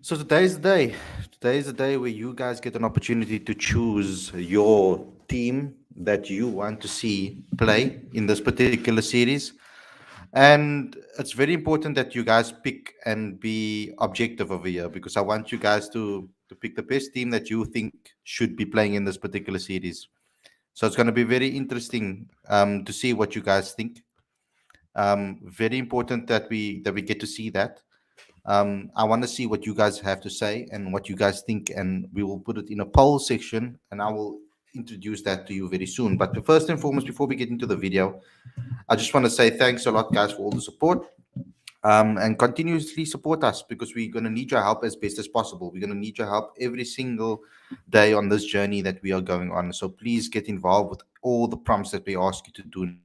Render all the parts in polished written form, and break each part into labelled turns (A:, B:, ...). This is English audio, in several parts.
A: So today's the day. Today is the day where you guys get an opportunity to choose your team that you want to see play in this particular series. And it's very important that you guys pick and be objective over here because I want you guys to pick the best team that you think should be playing in this particular series. So it's going to be very interesting to see what you guys think. Very important that we get to see that. I want to see what you guys have to say and what you guys think, and we will put it in a poll section, and I will introduce that to you very soon. But first and foremost, before we get into the video, I just want to say thanks a lot, guys, for all the support. And continuously support us because we're going to need your help as best as possible. We're going to need your help every single day on this journey that we are going on. So please get involved with all the prompts that we ask you to do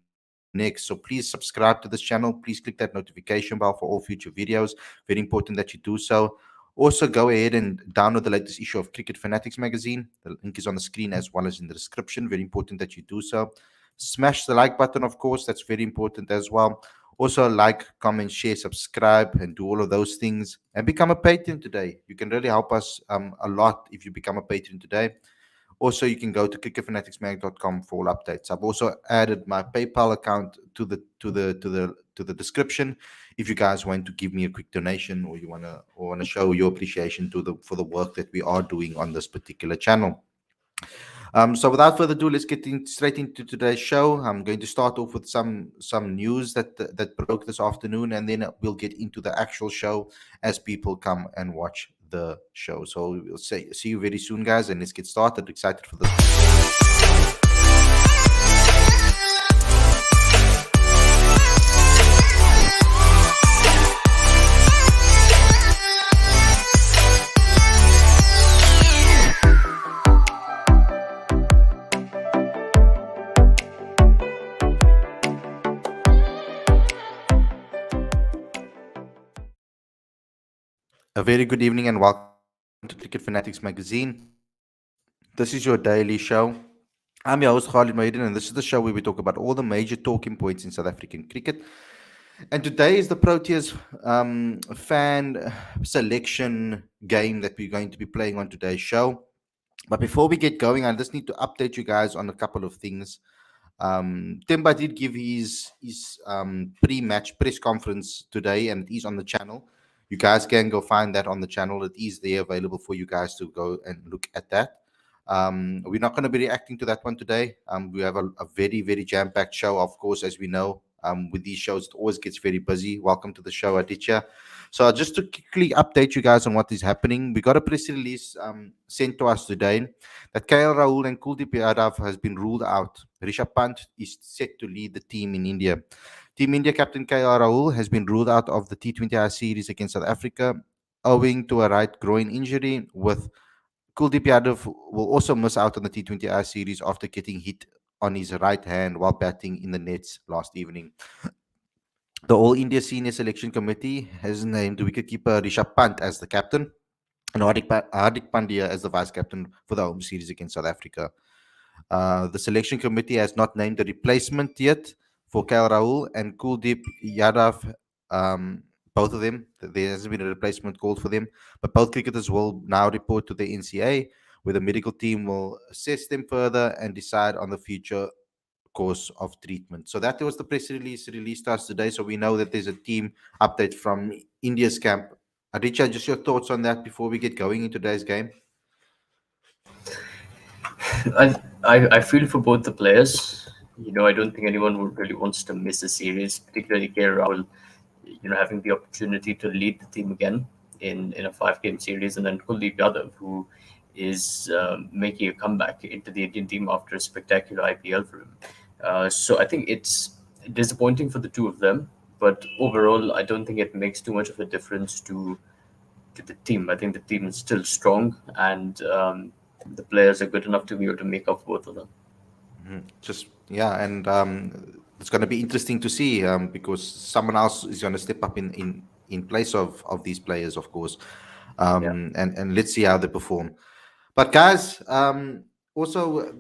A: next. So please subscribe to this channel. Please click that notification bell for all future videos. Very important that you do so. Also, go ahead and download the latest issue of Cricket Fanatics magazine. The link is on the screen as well as in the description. Very important that you do so. Smash the like button, of course. That's very important as well. Also, like, comment, share, subscribe, and do all of those things. And become a patron today. You can really help us a lot if you become a patron today. Also, you can go to cricketfanaticsmag.com for all updates. I've also added my PayPal account to the description. If you guys want to give me a quick donation or you wanna show your appreciation for the work that we are doing on this particular channel. So without further ado, let's get straight into today's show. I'm going to start off with some news that broke this afternoon, and then we'll get into the actual show as people come and watch the show. So we'll see you very soon, guys, and let's get started. Excited for this. A very good evening and welcome to Cricket Fanatics Magazine. This is your daily show. I'm your host Khalid, and this is the show where we talk about all the major talking points in South African cricket. And today is the Proteas fan selection game that we're going to be playing on today's show. But before we get going, I just need to update you guys on a couple of things. Temba did give his pre-match press conference today, and it is on the channel. You guys can go find that on the channel. It is there available for you guys to go and look at that. We're not going to be reacting to that one today. We have a very, very jam-packed show, of course, as we know. With these shows, it always gets very busy. Welcome to the show, Aditya. So just to quickly update you guys on what is happening, we got a press release sent to us today that KL Rahul and Kuldeep Yadav has been ruled out. Rishabh Pant is set to lead the team in India. Team India captain KL Rahul has been ruled out of the T20I series against South Africa owing to a right groin injury, with Kuldeep Yadav will also miss out on the T20I series after getting hit on his right hand while batting in the nets last evening. The All India Senior Selection Committee has named wicketkeeper Rishabh Pant as the captain and Hardik Pandya as the vice captain for the home series against South Africa. The selection committee has not named a replacement yet for KL Rahul and Kuldeep Yadav. Both of them, there hasn't been a replacement called for them, but both cricketers will now report to the NCA, where the medical team will assess them further and decide on the future course of treatment. So that was the press release released us today. So we know that there's a team update from India's camp. Aditya, just your thoughts on that before we get going in today's game.
B: I feel for both the players. I don't think anyone would really wants to miss a series, particularly K. Rahul, having the opportunity to lead the team again in a 5-game series, and then Kuldeep Yadav, who is making a comeback into the Indian team after a spectacular IPL for him. So I think it's disappointing for the two of them, but overall, I don't think it makes too much of a difference to the team. I think the team is still strong, and the players are good enough to be able to make up both of them.
A: And it's going to be interesting to see because someone else is going to step up in place of these players, of course. And let's see how they perform. But guys, also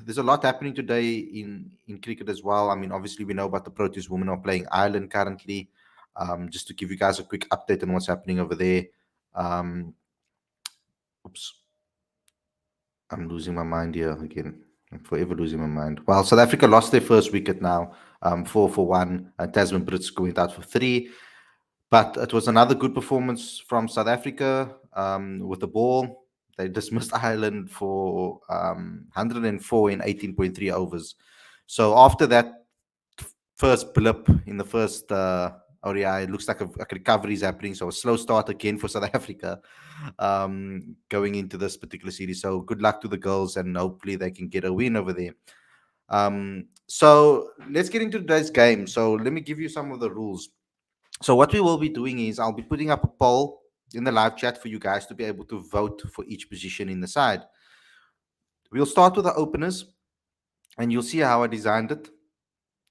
A: there's a lot happening today in cricket as well. I mean, obviously we know about the Proteas women are playing Ireland currently. Just to give you guys a quick update on what's happening over there. Um, oops, I'm losing my mind here again. I'm forever losing my mind. Well, South Africa lost their first wicket now, 4 for 1. Tasman Brits going out for 3. But it was another good performance from South Africa with the ball. They dismissed Ireland for 104 in 18.3 overs. So after that first blip in the first ODI, it looks like a recovery is happening. So a slow start again for South Africa going into this particular series. So good luck to the girls, and hopefully they can get a win over there. So let's get into today's game. So let me give you some of the rules. So what we will be doing is I'll be putting up a poll in the live chat for you guys to be able to vote for each position in the side. We'll start with the openers, and you'll see how I designed it,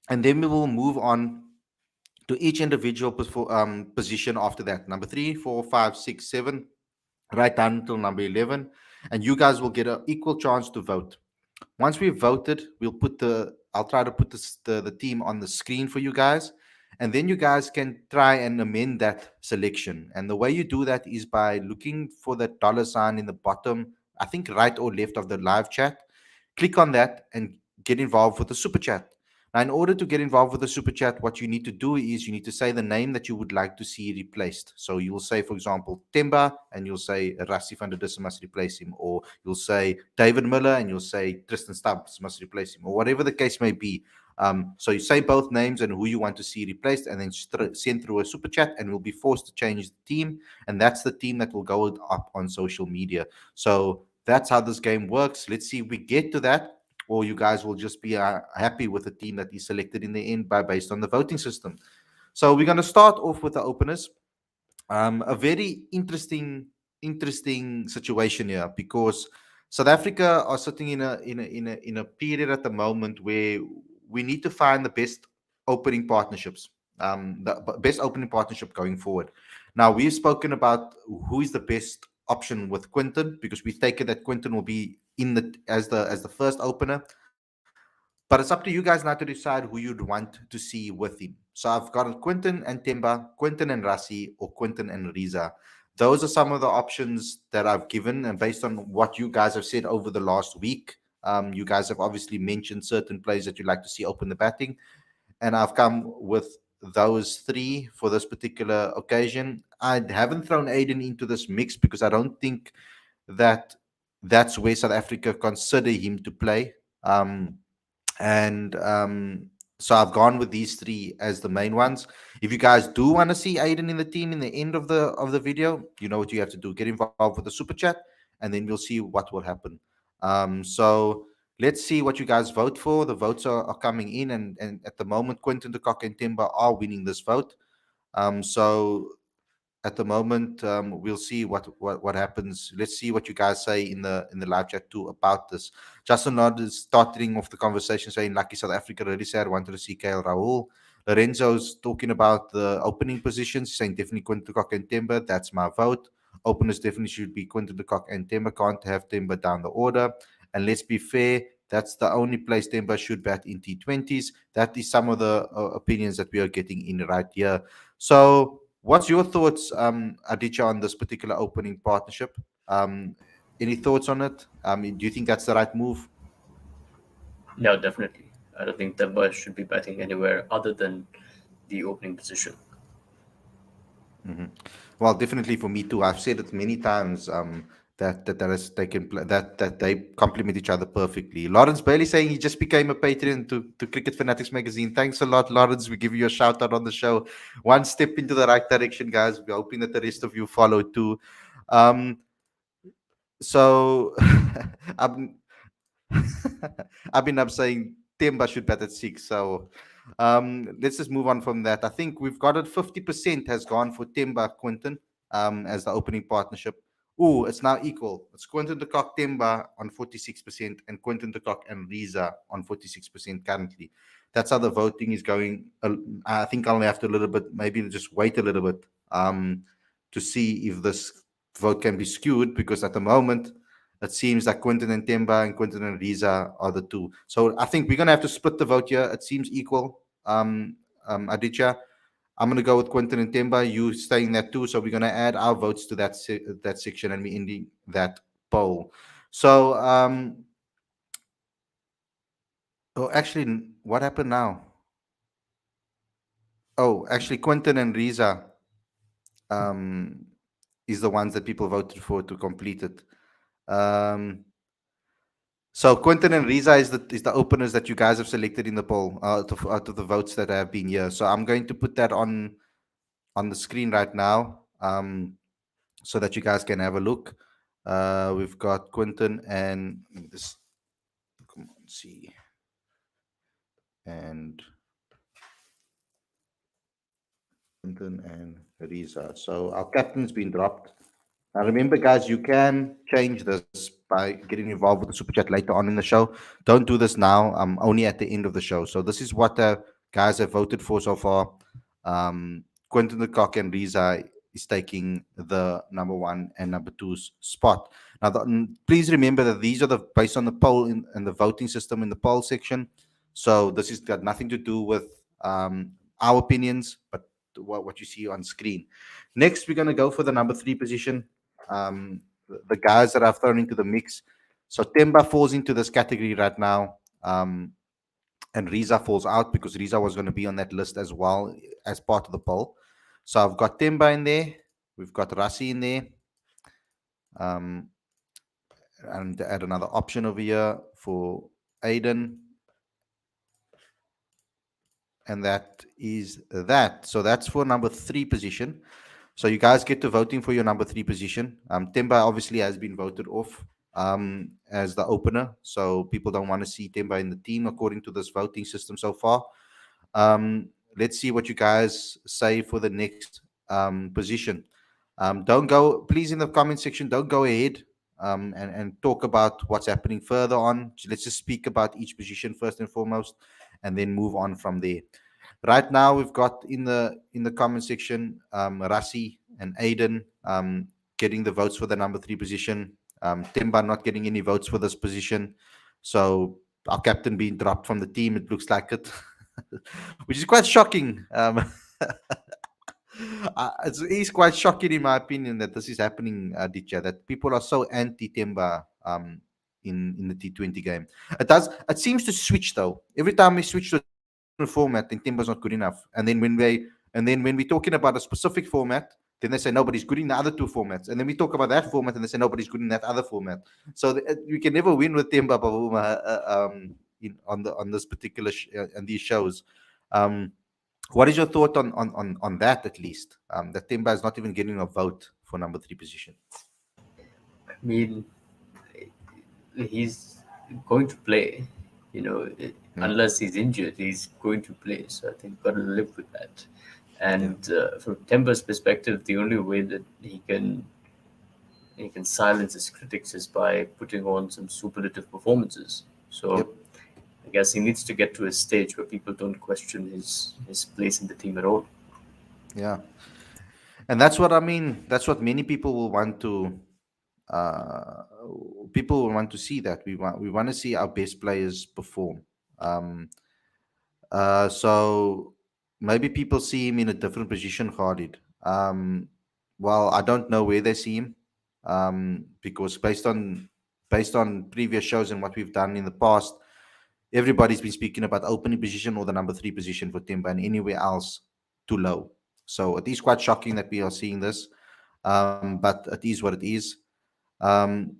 A: and then we will move on to each individual position after that. Number 3, 4, 5, 6, 7, right down until number 11, and you guys will get an equal chance to vote. Once we've voted, I'll try to put the team on the screen for you guys, and then you guys can try and amend that selection. And the way you do that is by looking for the dollar sign in the bottom, I think right or left of the live chat. Click on that and get involved with the super chat. Now, in order to get involved with the super chat, what you need to do is you need to say the name that you would like to see replaced. So you will say, for example, Temba, and you'll say Rassi van der Dussen must replace him, or you'll say David Miller, and you'll say Tristan Stubbs must replace him, or whatever the case may be. So you say both names and who you want to see replaced, and then send through a super chat, and we'll be forced to change the team, and that's the team that will go up on social media. So that's how this game works. Let's see if we get to that, or you guys will just be happy with the team that is selected in the end based on the voting system. So we're going to start off with the openers. A very interesting situation here, because South Africa are sitting in a period at the moment where we need to find the best opening partnerships, the best opening partnership going forward. Now we've spoken about who is the best option with Quinton, because we take it that Quinton will be in the as the first opener. But it's up to you guys now to decide who you'd want to see with him. So I've got Quinton and Temba, Quinton and Rassi, or Quinton and Riza. Those are some of the options that I've given, and based on what you guys have said over the last week, you guys have obviously mentioned certain players that you'd like to see open the batting, and I've come with those 3 for this particular occasion. I haven't thrown Aiden into this mix because I don't think that that's where South Africa consider him to play. And So I've gone with these 3 as the main ones. If you guys do want to see Aiden in the team in the end of the video, you know what you have to do. Get involved with the super chat, and then we'll see what will happen. So let's see what you guys vote for. The votes are coming in, and at the moment, Quentin de Kock and Timber are winning this vote. So at the moment, we'll see what happens. Let's see what you guys say in the live chat too about this. Justin Nod is starting off the conversation saying, lucky South Africa, really sad, wanted to see KL Rahul. Lorenzo's talking about the opening positions, saying definitely Quinton de Kock and Temba. That's my vote. Openers definitely should be Quinton de Kock and Temba. Can't have Temba down the order. And let's be fair, that's the only place Temba should bat in T20s. That is some of the opinions that we are getting in right here. So what's your thoughts, Aditya, on this particular opening partnership? Any thoughts on it? Do you think that's the right move?
B: No, definitely. I don't think Temba should be batting anywhere other than the opening position.
A: hmm Well, definitely for me too. I've said it many times. That is they can play, that they complement each other perfectly. Lawrence Bailey saying he just became a patron to Cricket Fanatics magazine. Thanks a lot, Lawrence. We give you a shout out on the show. One step into the right direction, guys. We're hoping that the rest of you follow too. Um, so I'm I've been up saying Temba should bat at 6. So let's just move on from that. I think we've got it 50% has gone for Temba Quinton as the opening partnership. Oh, it's now equal. It's Quinton de Kock Temba on 46% and Quinton de Kock and Riza on 46% currently. That's how the voting is going. I think I'll have to a little bit, maybe just wait a little bit to see if this vote can be skewed, because at the moment it seems like Quinton and Temba and Quinton and Riza are the 2. So I think we're going to have to split the vote here. It seems equal, Aditya. I'm gonna go with Quinton and Temba. You saying that too, so we're gonna add our votes to that section, and we ending that poll. So, oh, actually, what happened now? Oh, actually, Quinton and Riza um, is the ones that people voted for to complete it. Um, so Quinton and Riza is the openers that you guys have selected in the poll out of the votes that have been here. So I'm going to put that on the screen right now, so that you guys can have a look. We've got Quinton and this. Come on, see, and Quinton and Riza. So our captain's been dropped. Now, remember, guys, you can change this by getting involved with the super chat later on in the show. Don't do this now. Only at the end of the show. So this is what the guys have voted for so far. Quentin the Cock and Riza is taking the number one and number two's spot. Now, please remember that these are based on the poll and the voting system in the poll section. So this has got nothing to do with our opinions, but what you see on screen. Next, we're going to go for the number three position. The guys that I've thrown into the mix. So Temba falls into this category right now, and Riza falls out because Riza was going to be on that list as well as part of the poll. So I've got Temba in there. We've got Rasi in there. And add another option over here for Aiden. And that is that. So that's for number three position. So you guys get to voting for your number three position. Temba obviously has been voted off as the opener. So people don't want to see Temba in the team according to this voting system so far. Let's see what you guys say for the next position. Don't go, please, in the comment section, don't go ahead and talk about what's happening further on. Let's just speak about each position first and foremost, and then move on from there. Right now, we've got in the comment section Rasi and Aiden getting the votes for the number three position. Temba not getting any votes for this position. So our captain being dropped from the team, it looks like it, which is quite shocking. It is quite shocking, in my opinion, that this is happening, Ditya, that people are so anti-Temba in the T20 game. It seems to switch, though. Every time we switch to a different format, then Temba's not good enough. And then when we're talking about a specific format, then they say nobody's good in the other two formats. And then we talk about that format, and they say nobody's good in that other format. So we can never win with Temba on this particular and these shows. What is your thought on that, at least? That Temba is not even getting a vote for number three position.
B: I mean, he's going to play. Unless he's injured, he's going to play. So I think got to live with that. And from Temba's perspective, the only way that he can silence his critics is by putting on some superlative performances. So
A: Yep.
B: I guess he needs to get to a stage where people don't question his place in the team at all.
A: Yeah. And that's what I mean. That's what many people will want to. Uh, People will want to see that we want to see our best players perform. Um, so maybe people see him in a different position, Khalid. Well, I don't know where they see him, because based on previous shows and what we've done in the past, everybody's been speaking about opening position or the number three position for Timber, and anywhere else too low. So it is quite shocking that we are seeing this, but it is what it is. Um,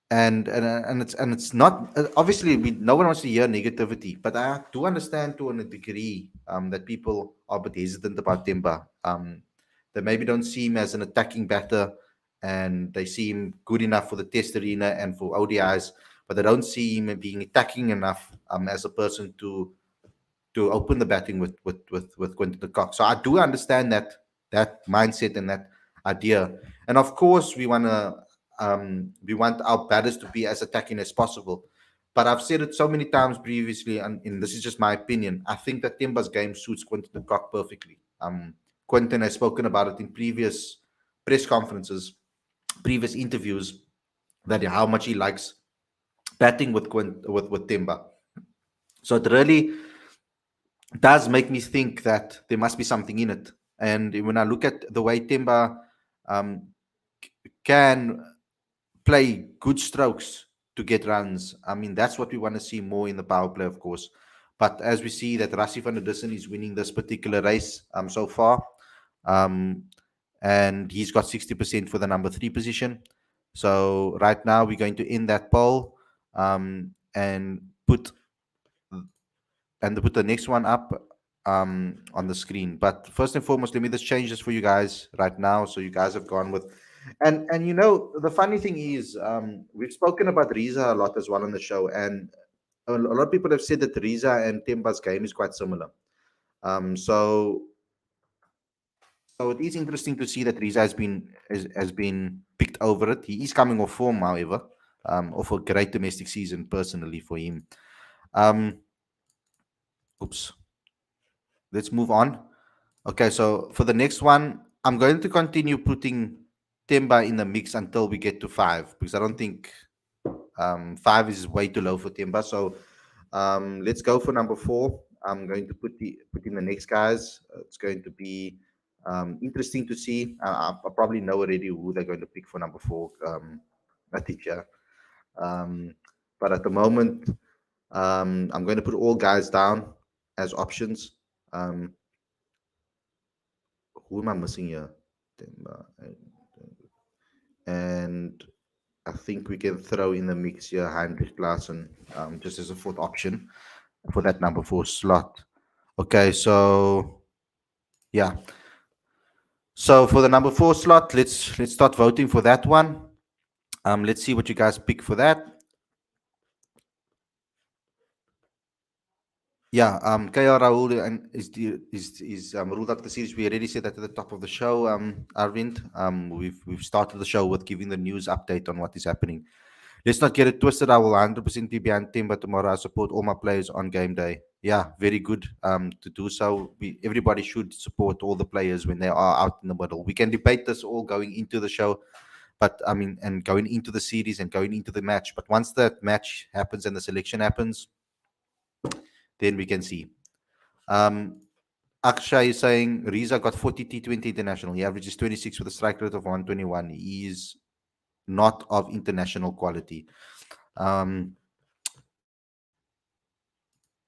A: and it's not, obviously no one wants to hear negativity, but I do understand to a degree that people are a bit hesitant about Timber. They maybe don't see him as an attacking batter, and they see him good enough for the test arena and for ODIs, but they don't see him being attacking enough as a person to open the batting with Quinton de Kock. So I do understand that mindset and that idea, and of course we want our batters to be as attacking as possible. But I've said it so many times previously, and this is just my opinion. I think that Timba's game suits Quinton de Kock perfectly. Quinton has spoken about it in previous press conferences, previous interviews, that how much he likes batting with Timba. So it really does make me think that there must be something in it. And when I look at the way Temba um, can play good strokes to get runs, I mean, that's what we want to see more in the power play, of course. But as we see that Rassi van der Dussen is winning this particular race so far, um, and he's got 60% for the number three position. So right now we're going to end that poll and put the next one up on the screen. But first and foremost, let me just change this for you guys right now. So you guys have gone with, and the funny thing is, we've spoken about Riza a lot as well on the show, and a lot of people have said that Riza and Temba's game is quite similar. So it is interesting to see that Riza has been picked over it. He is coming off form, however, of a great domestic season personally for him. Um, oops. Let's move on. Okay, so for the next one, I'm going to continue putting Temba in the mix until we get to five because I don't think five is way too low for Temba. So let's go for number four. I'm going to put in the next guys. It's going to be interesting to see. I probably know already who they're going to pick for number four. I think yeah. Um, but at the moment, I'm going to put all guys down as options. Um, who am I missing here? Temba and I think we can throw in the mix here Heinrich Klaassen just as a fourth option for that number four slot. Okay, so yeah. So for the number four slot, let's start voting for that one. Let's see what you guys pick for that. Yeah, KR Rahul and is ruled out of the series. We already said that at the top of the show, Arvind. We've started the show with giving the news update on what is happening. Let's not get it twisted. I will 100% be behind Timber tomorrow. I support all my players on game day. Yeah, very good to do so. Everybody should support all the players when they are out in the middle. We can debate this all going into the show, but I mean, and going into the series and going into the match. But once that match happens and the selection happens, then we can see. Um, Akshay is saying Riza got 40 T20 international. He averages 26 with a strike rate of 121. He is not of international quality. Um,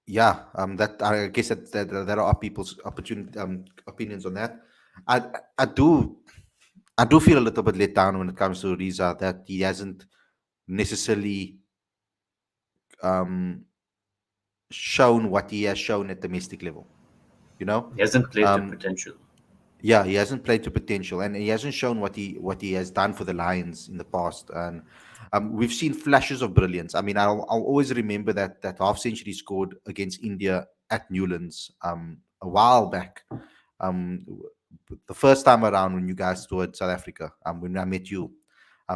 A: yeah, that I guess that there are people's opportunity opinions on that. I I do I do feel a little bit let down when it comes to Riza that he hasn't necessarily um, shown what he has shown at domestic level. You know,
B: He hasn't played to
A: um,
B: potential.
A: yeah, he hasn't played to potential, and he hasn't shown what he has done for the Lions in the past. And we've seen flashes of brilliance. I mean, I'll always remember that half century scored against India at Newlands a while back. Um, the first time around when you guys toured South Africa, when I met you,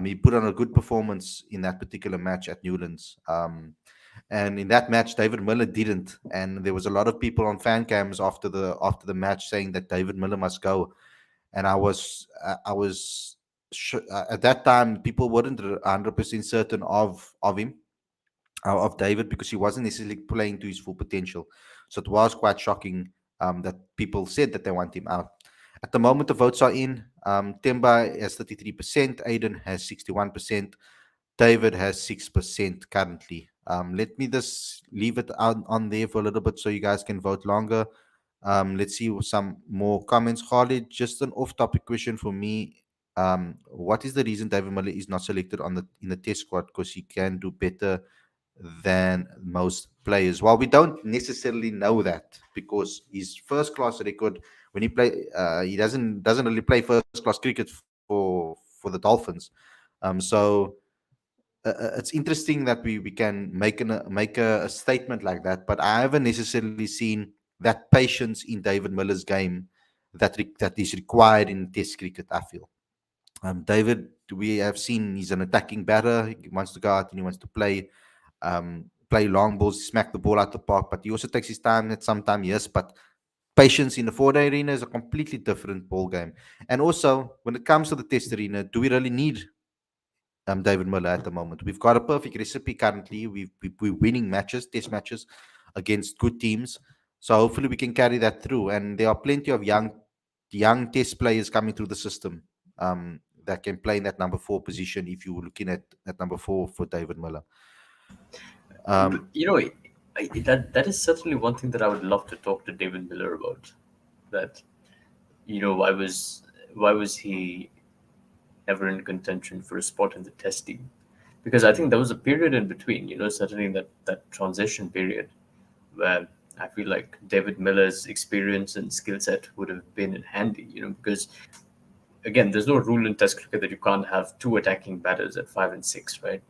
A: he put on a good performance in that particular match at Newlands. And in that match, David Miller didn't, and there was a lot of people on fan cams after the match saying that David Miller must go. And at that time people weren't 100% certain of him, of David, because he wasn't necessarily playing to his full potential. So it was quite shocking that people said that they want him out. At the moment, the votes are in. Temba has 33%, Aiden has 61%, David has 6% currently. Let me just leave it on there for a little bit so you guys can vote longer. Let's see some more comments. Khalid, just an off-topic question for me. What is the reason David Miller is not selected in the test squad? Because he can do better than most players. Well, we don't necessarily know that because his first class record when he doesn't really play first class cricket for the Dolphins. So it's interesting that we can make a statement like that, but I haven't necessarily seen that patience in David Miller's game that is required in Test cricket. I feel David, we have seen he's an attacking batter. He wants to go out and he wants to play long balls, smack the ball out the park, but he also takes his time at some time, yes, but patience in the 4-day arena is a completely different ball game. And also, when it comes to the Test arena, do we really need David Miller at the moment? We've got a perfect recipe currently. We're winning matches, Test matches against good teams. So hopefully we can carry that through. And there are plenty of young test players coming through the system, that can play in that number four position. If you were looking at number four for David Miller,
B: But,
A: um,
B: that is certainly one thing that I would love to talk to David Miller about. That why was he ever in contention for a spot in the test team? Because I think there was a period in between, certainly that transition period where I feel like David Miller's experience and skill set would have been in handy, because again, there's no rule in Test cricket that you can't have two attacking batters at 5 and 6, right?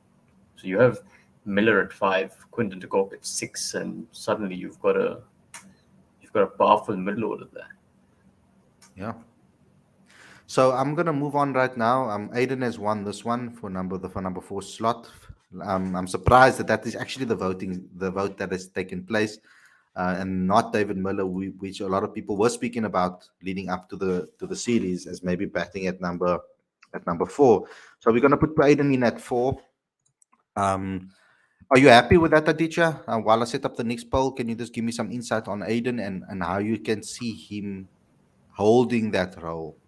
B: So you have Miller at 5, Quinton de Kock at 6, and suddenly you've got a powerful middle order there.
A: yeah. So I'm gonna move on right now. Aiden has won this one for number four slot. I'm surprised that is actually the vote that has taken place, and not David Miller, which a lot of people were speaking about leading up to the series as maybe batting at number four. So we're gonna put Aiden in at four. Um, are you happy with that, Aditya? While I set up the next poll, can you just give me some insight on Aiden and how you can see him holding that role,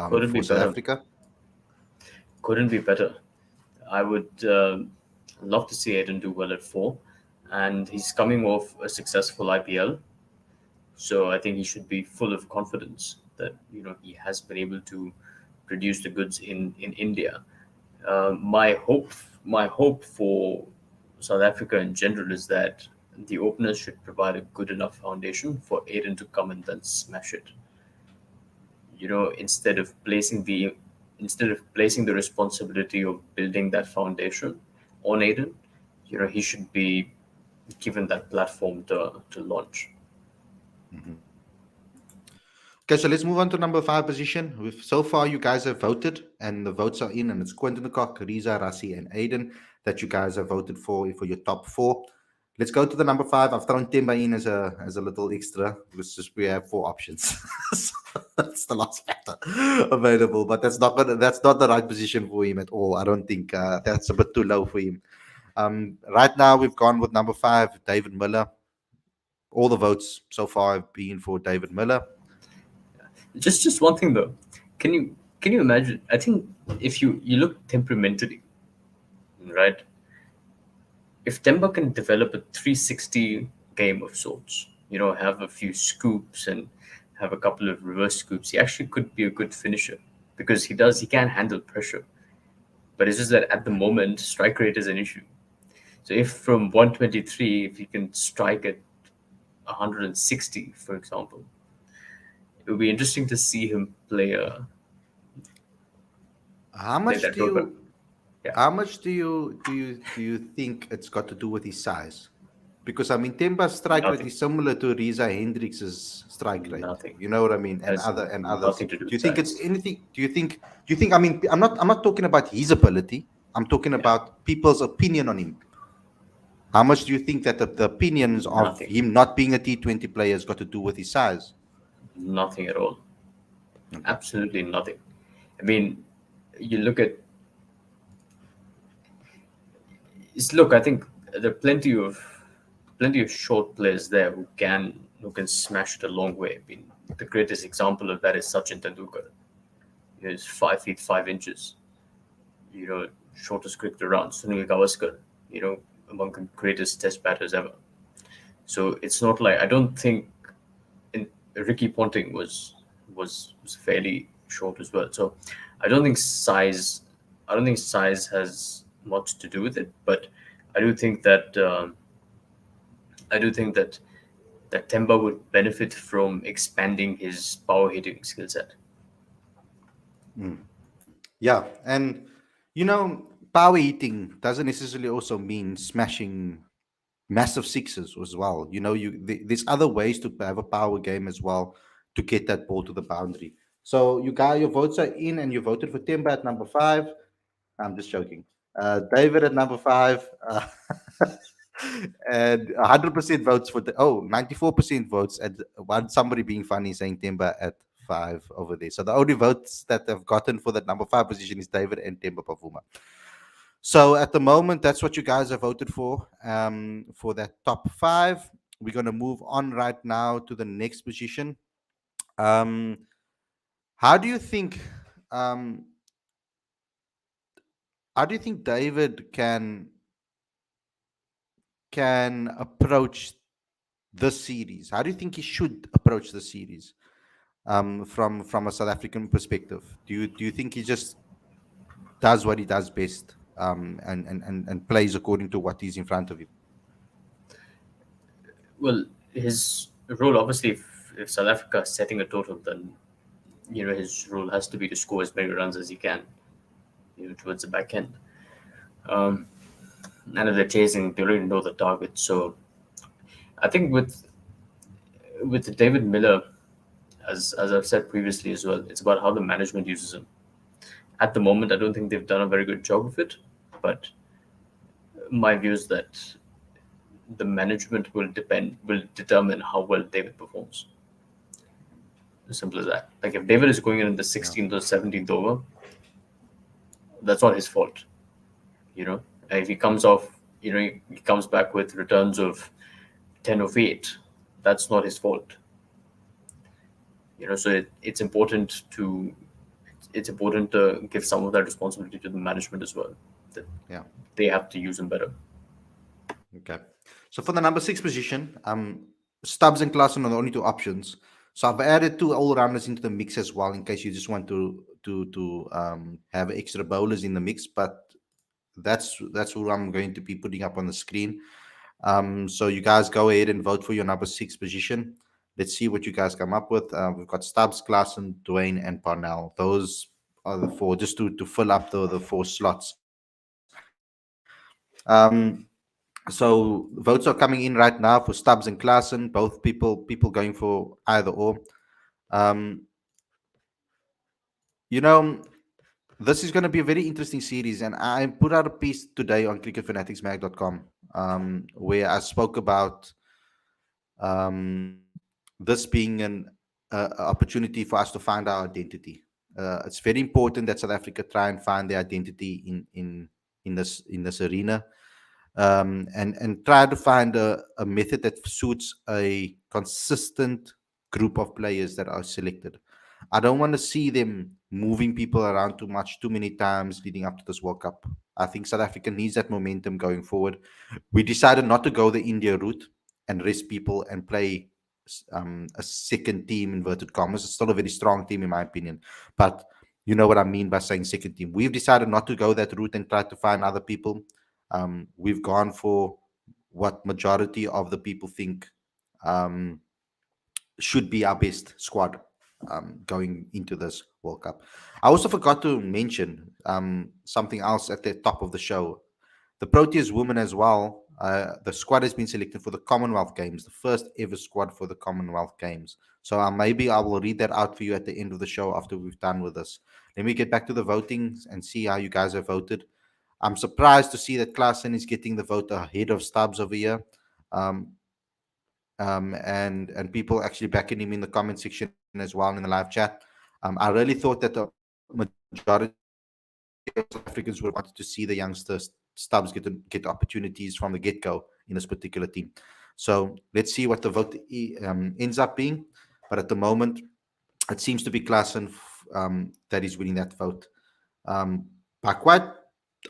B: Couldn't be
A: for South
B: better.
A: Africa?
B: Couldn't be better. I would love to see Aiden do well at 4, and he's coming off a successful IPL, so I think he should be full of confidence that he has been able to produce the goods in India. My hope for South Africa in general is that the openers should provide a good enough foundation for Aiden to come and then smash it. Instead of placing the responsibility of building that foundation on Aiden, he should be given that platform to launch.
A: Mhm. Okay, so let's move on to number five position. So far, you guys have voted, and the votes are in, and it's Quentin de Kock, Riza, Rassi, and Aiden that you guys have voted for your top four. Let's go to the number five. I've thrown Temba in as a little extra because just we have four options. So that's the last factor available, but that's not the right position for him at all. I don't think that's a bit too low for him. Right now, we've gone with number five, David Miller. All the votes so far have been for David Miller.
B: Just one thing though, can you imagine? I think if you look temperamentally, right? If Temba can develop a 360 game of sorts, have a few scoops and have a couple of reverse scoops, he actually could be a good finisher because he can handle pressure. But it's just that at the moment, strike rate is an issue. So if from 123, if you can strike at 160, for example, it would be interesting to see him
A: How
B: play
A: much
B: that
A: do
B: role. But
A: you
B: yeah,
A: how much do you think it's got to do with his size? Because I mean, Temba's strike rate
B: nothing,
A: is similar to Riza Hendricks's strike rate.
B: nothing.
A: You know what I mean?
B: That has
A: And others.
B: nothing to do
A: Do you
B: with
A: think it's
B: size.
A: anything? Do you think? I mean, I'm not talking about his ability. I'm talking
B: Yeah,
A: about people's opinion on him. How much do you think that the opinions of
B: nothing,
A: him not being a T20 player has got to do with his size?
B: nothing at all.
A: Okay.
B: Absolutely nothing. I mean, you look at look. I think there are plenty of short players there who can smash it a long way. I mean, the greatest example of that is Sachin Tendulkar. He's 5 feet 5 inches. You know, Shortest cricketer around. Sunil Gavaskar. You know, among the greatest Test batters ever. So it's not like I don't think in, Ricky Ponting was fairly short as well. So I don't think size I don't think size has much to do with it, but I do think that I do think that Temba would benefit from expanding his power hitting skill set.
A: Mm. Yeah, and power hitting doesn't necessarily also mean smashing massive sixes as well. There's other ways to have a power game as well to get that ball to the boundary. So you got your votes are in, and you voted for Timber at number five. I'm just joking. David at number five, and 100% votes for the 94% votes, and one somebody being funny saying Timber at five over there. So the only votes that have gotten for that number five position is David and Timber Pavuma. So at the moment, that's what you guys have voted for that top five. we're going to move on right now to the next position. Um, how do you think? Um, how do you think David can approach this series? How do you think he should approach the series from a South African perspective? Do you think he just does what he does best, and plays according to what is in front of him?
B: Well, his role, obviously, if South Africa is setting a total, then his role has to be to score as many runs as he can, towards the back end. Um, and if they're chasing, they already know the target. So I think with David Miller, as I've said previously as well, it's about how the management uses him. At the moment, I don't think they've done a very good job of it, but my view is that the management will determine how well David performs. As simple as that. Like if David is going in the
A: Yeah,
B: 16th or 17th over, that's not his fault. You know, and if he comes off, he comes back with returns of 10 of 8. That's not his fault. So it's important to give some of that responsibility to the management as well. That
A: yeah.
B: they have to use him better.
A: Okay. So for the number six position, Stubbs and Klassen are the only two options. So I've added two all rounders into the mix as well, in case you just want to have extra bowlers in the mix. But that's who I'm going to be putting up on the screen. So you guys go ahead and vote for your number six position. Let's see what you guys come up with. We've got Stubbs, Klassen, Dwayne, and Parnell. Those are the four, just to fill up the four slots. So votes are coming in right now for Stubbs and Klassen. Both people going for either or. Um, you know, this is going to be a very interesting series, and I put out a piece today on cricketfanaticsmag.com, where I spoke about this being an opportunity for us to find our identity. It's very important that South Africa try and find their identity in this arena, and try to find a method that suits a consistent group of players that are selected. I don't want to see them moving people around too much, too many times leading up to this World Cup. I think South Africa needs that momentum going forward. We decided not to go the India route and rest people and play a second team, inverted commas. It's still a very strong team, in my opinion. But you know what I mean by saying second team. We've decided not to go that route and try to find other people. We've gone for what majority of the people think um, should be our best squad going into this World Cup. I also forgot to mention something else at the top of the show. The Proteas women as well. The squad has been selected for the Commonwealth Games, the first ever squad for the Commonwealth Games. So maybe I will read that out for you at the end of the show after we've done with this. Let me get back to the voting and see how you guys have voted. I'm surprised to see that Klassen is getting the vote ahead of Stubbs over here. Um, and people actually backing him in the comment section as well in the live chat. I really thought that the majority of South Africans would have wanted to see the youngsters Stubbs get opportunities from the get-go in this particular team. So let's see what the vote ends up being. But at the moment, it seems to be Klassen that is winning that vote by quite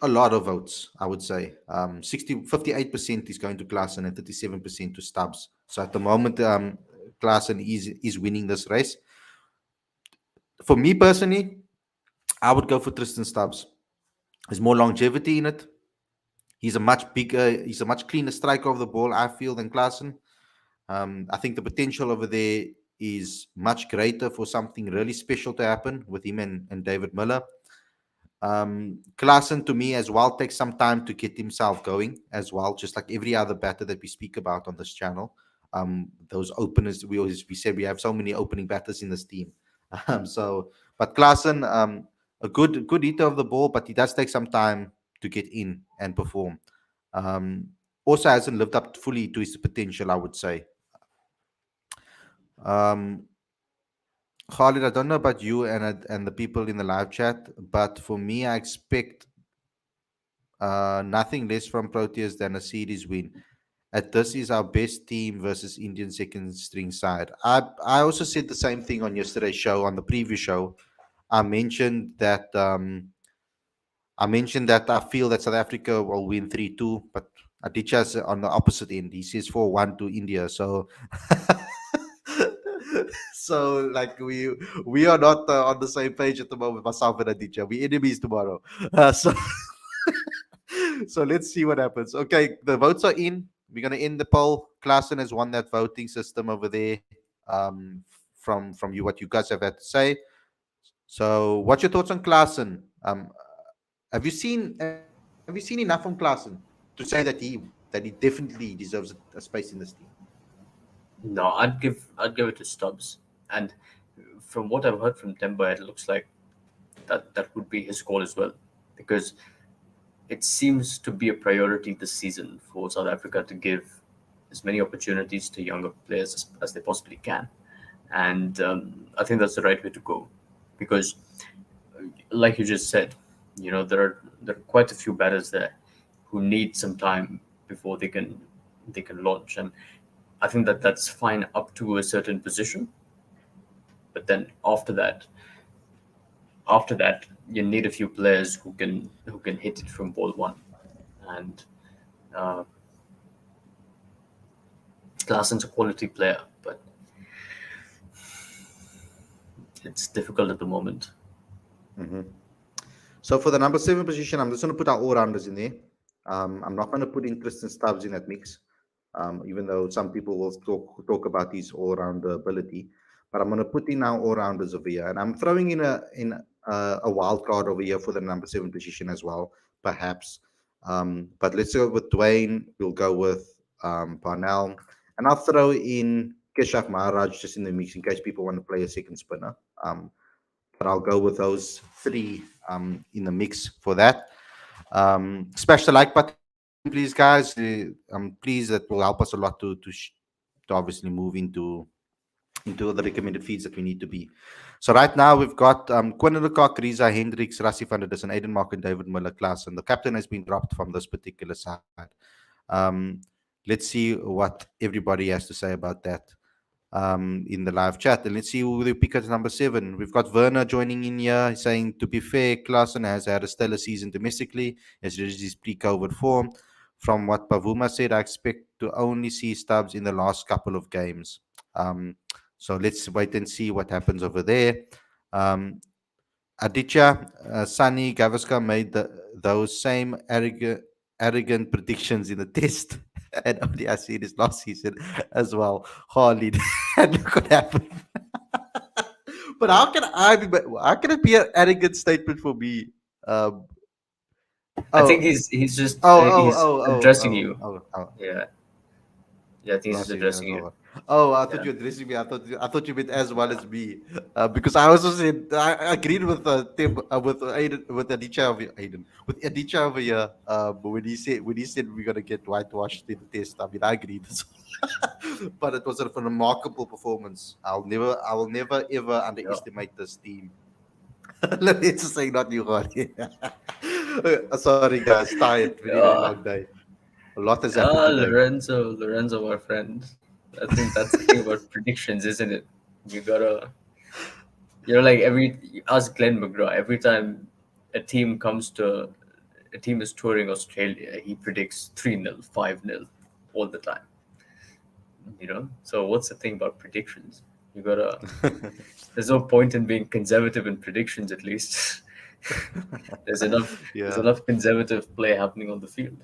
A: a lot of votes, I would say. 58% is going to Klassen and 37% to Stubbs. So at the moment, Klassen is winning this race. For me personally, I would go for Tristan Stubbs. There's more longevity in it. He's a much cleaner striker of the ball, I feel, than Klassen. I think the potential over there is much greater for something really special to happen with him and David Miller. Klassen, to me, as well, takes some time to get himself going as well, just like every other batter that we speak about on this channel. Those openers, we said we have so many opening batters in this team. But Klassen, a good hitter of the ball, but he does take some time to get in and perform. Um, Also hasn't lived up fully to his potential, I would say. Um, Khalid, I don't know about you and the people in the live chat, but for me, I expect nothing less from Proteas than a series win. at this is our best team versus Indian second string side. I also said the same thing on yesterday's show, on the previous show. I mentioned that I feel that South Africa will win 3-2, but Aditya's on the opposite end. He says 4-1 to India. So so like we are not on the same page at the moment, myself and Aditya. We enemies tomorrow. So so let's see what happens. Okay, the votes are in. We're gonna end the poll. Klassen has won that voting system over there. From you, what you guys have had to say. So, what's your thoughts on Klassen? Have you seen enough from Klassen to say that he definitely deserves a space in this team?
B: No, I'd give it to Stubbs. And from what I've heard from Temba, it looks like that would be his call as well, because it seems to be a priority this season for South Africa to give as many opportunities to younger players as they possibly can, and I think that's the right way to go, because, like you just said, there are quite a few batters there who need some time before they can launch, and I think that's fine up to a certain position, but then after that you need a few players who can hit it from ball one, and uh, Klassen's a quality player, but it's difficult at the moment.
A: Hmm. So for the number 7 position, I'm just going to put our all-rounders in there. I'm not going to put in Tristan Stubbs in that mix, even though some people will talk about his all-round ability. But I'm going to put in our all-rounders over here, and I'm throwing in a wild card over here for the number 7 position as well, perhaps. But let's go with Dwayne. We'll go with Parnell, and I'll throw in Keshav Maharaj just in the mix in case people want to play a second spinner. But I'll go with those three in the mix for that. Smash the like button, please, guys. Please, that will help us a lot to obviously move into the recommended feeds that we need to be. So right now we've got Quinn Lecoq, Riza Hendricks, Rassi van der Dussen, Aiden Mark, and David Muller class, and the captain has been dropped from this particular side. Um, let's see what everybody has to say about that in the live chat. And let's see who we pick at number 7. We've got Werner joining in here. He's saying, to be fair, Klaassen has had a stellar season domestically, as it is his pre-COVID form. From what Pavuma said, I expect to only see Stubbs in the last couple of games. So let's wait and see what happens over there. Um, Aditya, Sunny, Gavaskar made those same arrogant predictions in the test. And only I see this last season as well. Khalid. And look what happened. But how can it be an arrogant statement for me? Um,
B: I think
A: oh,
B: he's just
A: oh, oh,
B: he's
A: oh, oh,
B: addressing
A: oh,
B: you.
A: oh, oh.
B: Yeah, yeah, I think he's
A: Last
B: just
A: season as
B: addressing you.
A: well. Oh, I thought
B: Yeah.
A: you were addressing me. I thought you meant as well as me, because I also said I agreed with Tim with Aiden with Aditya over Aiden with Aditya over here. When he said we're gonna get whitewashed in the test, I mean I agreed. But it was a remarkable performance. I will never ever
B: Yeah.
A: underestimate this team. Let me just say, not you, Ronnie. Sorry, guys. Tired. Very
B: Yeah.
A: long day. A lot has happened today.
B: Lorenzo, my friend. I think that's the thing about predictions, isn't it? You gotta, like ask Glenn McGraw, every time a team comes to, a team is touring Australia, he predicts 3-0, 5-0 all the time. So what's the thing about predictions? You gotta, there's no point in being conservative in predictions, at least. there's enough, there's
A: Yeah.
B: enough conservative play happening on the field.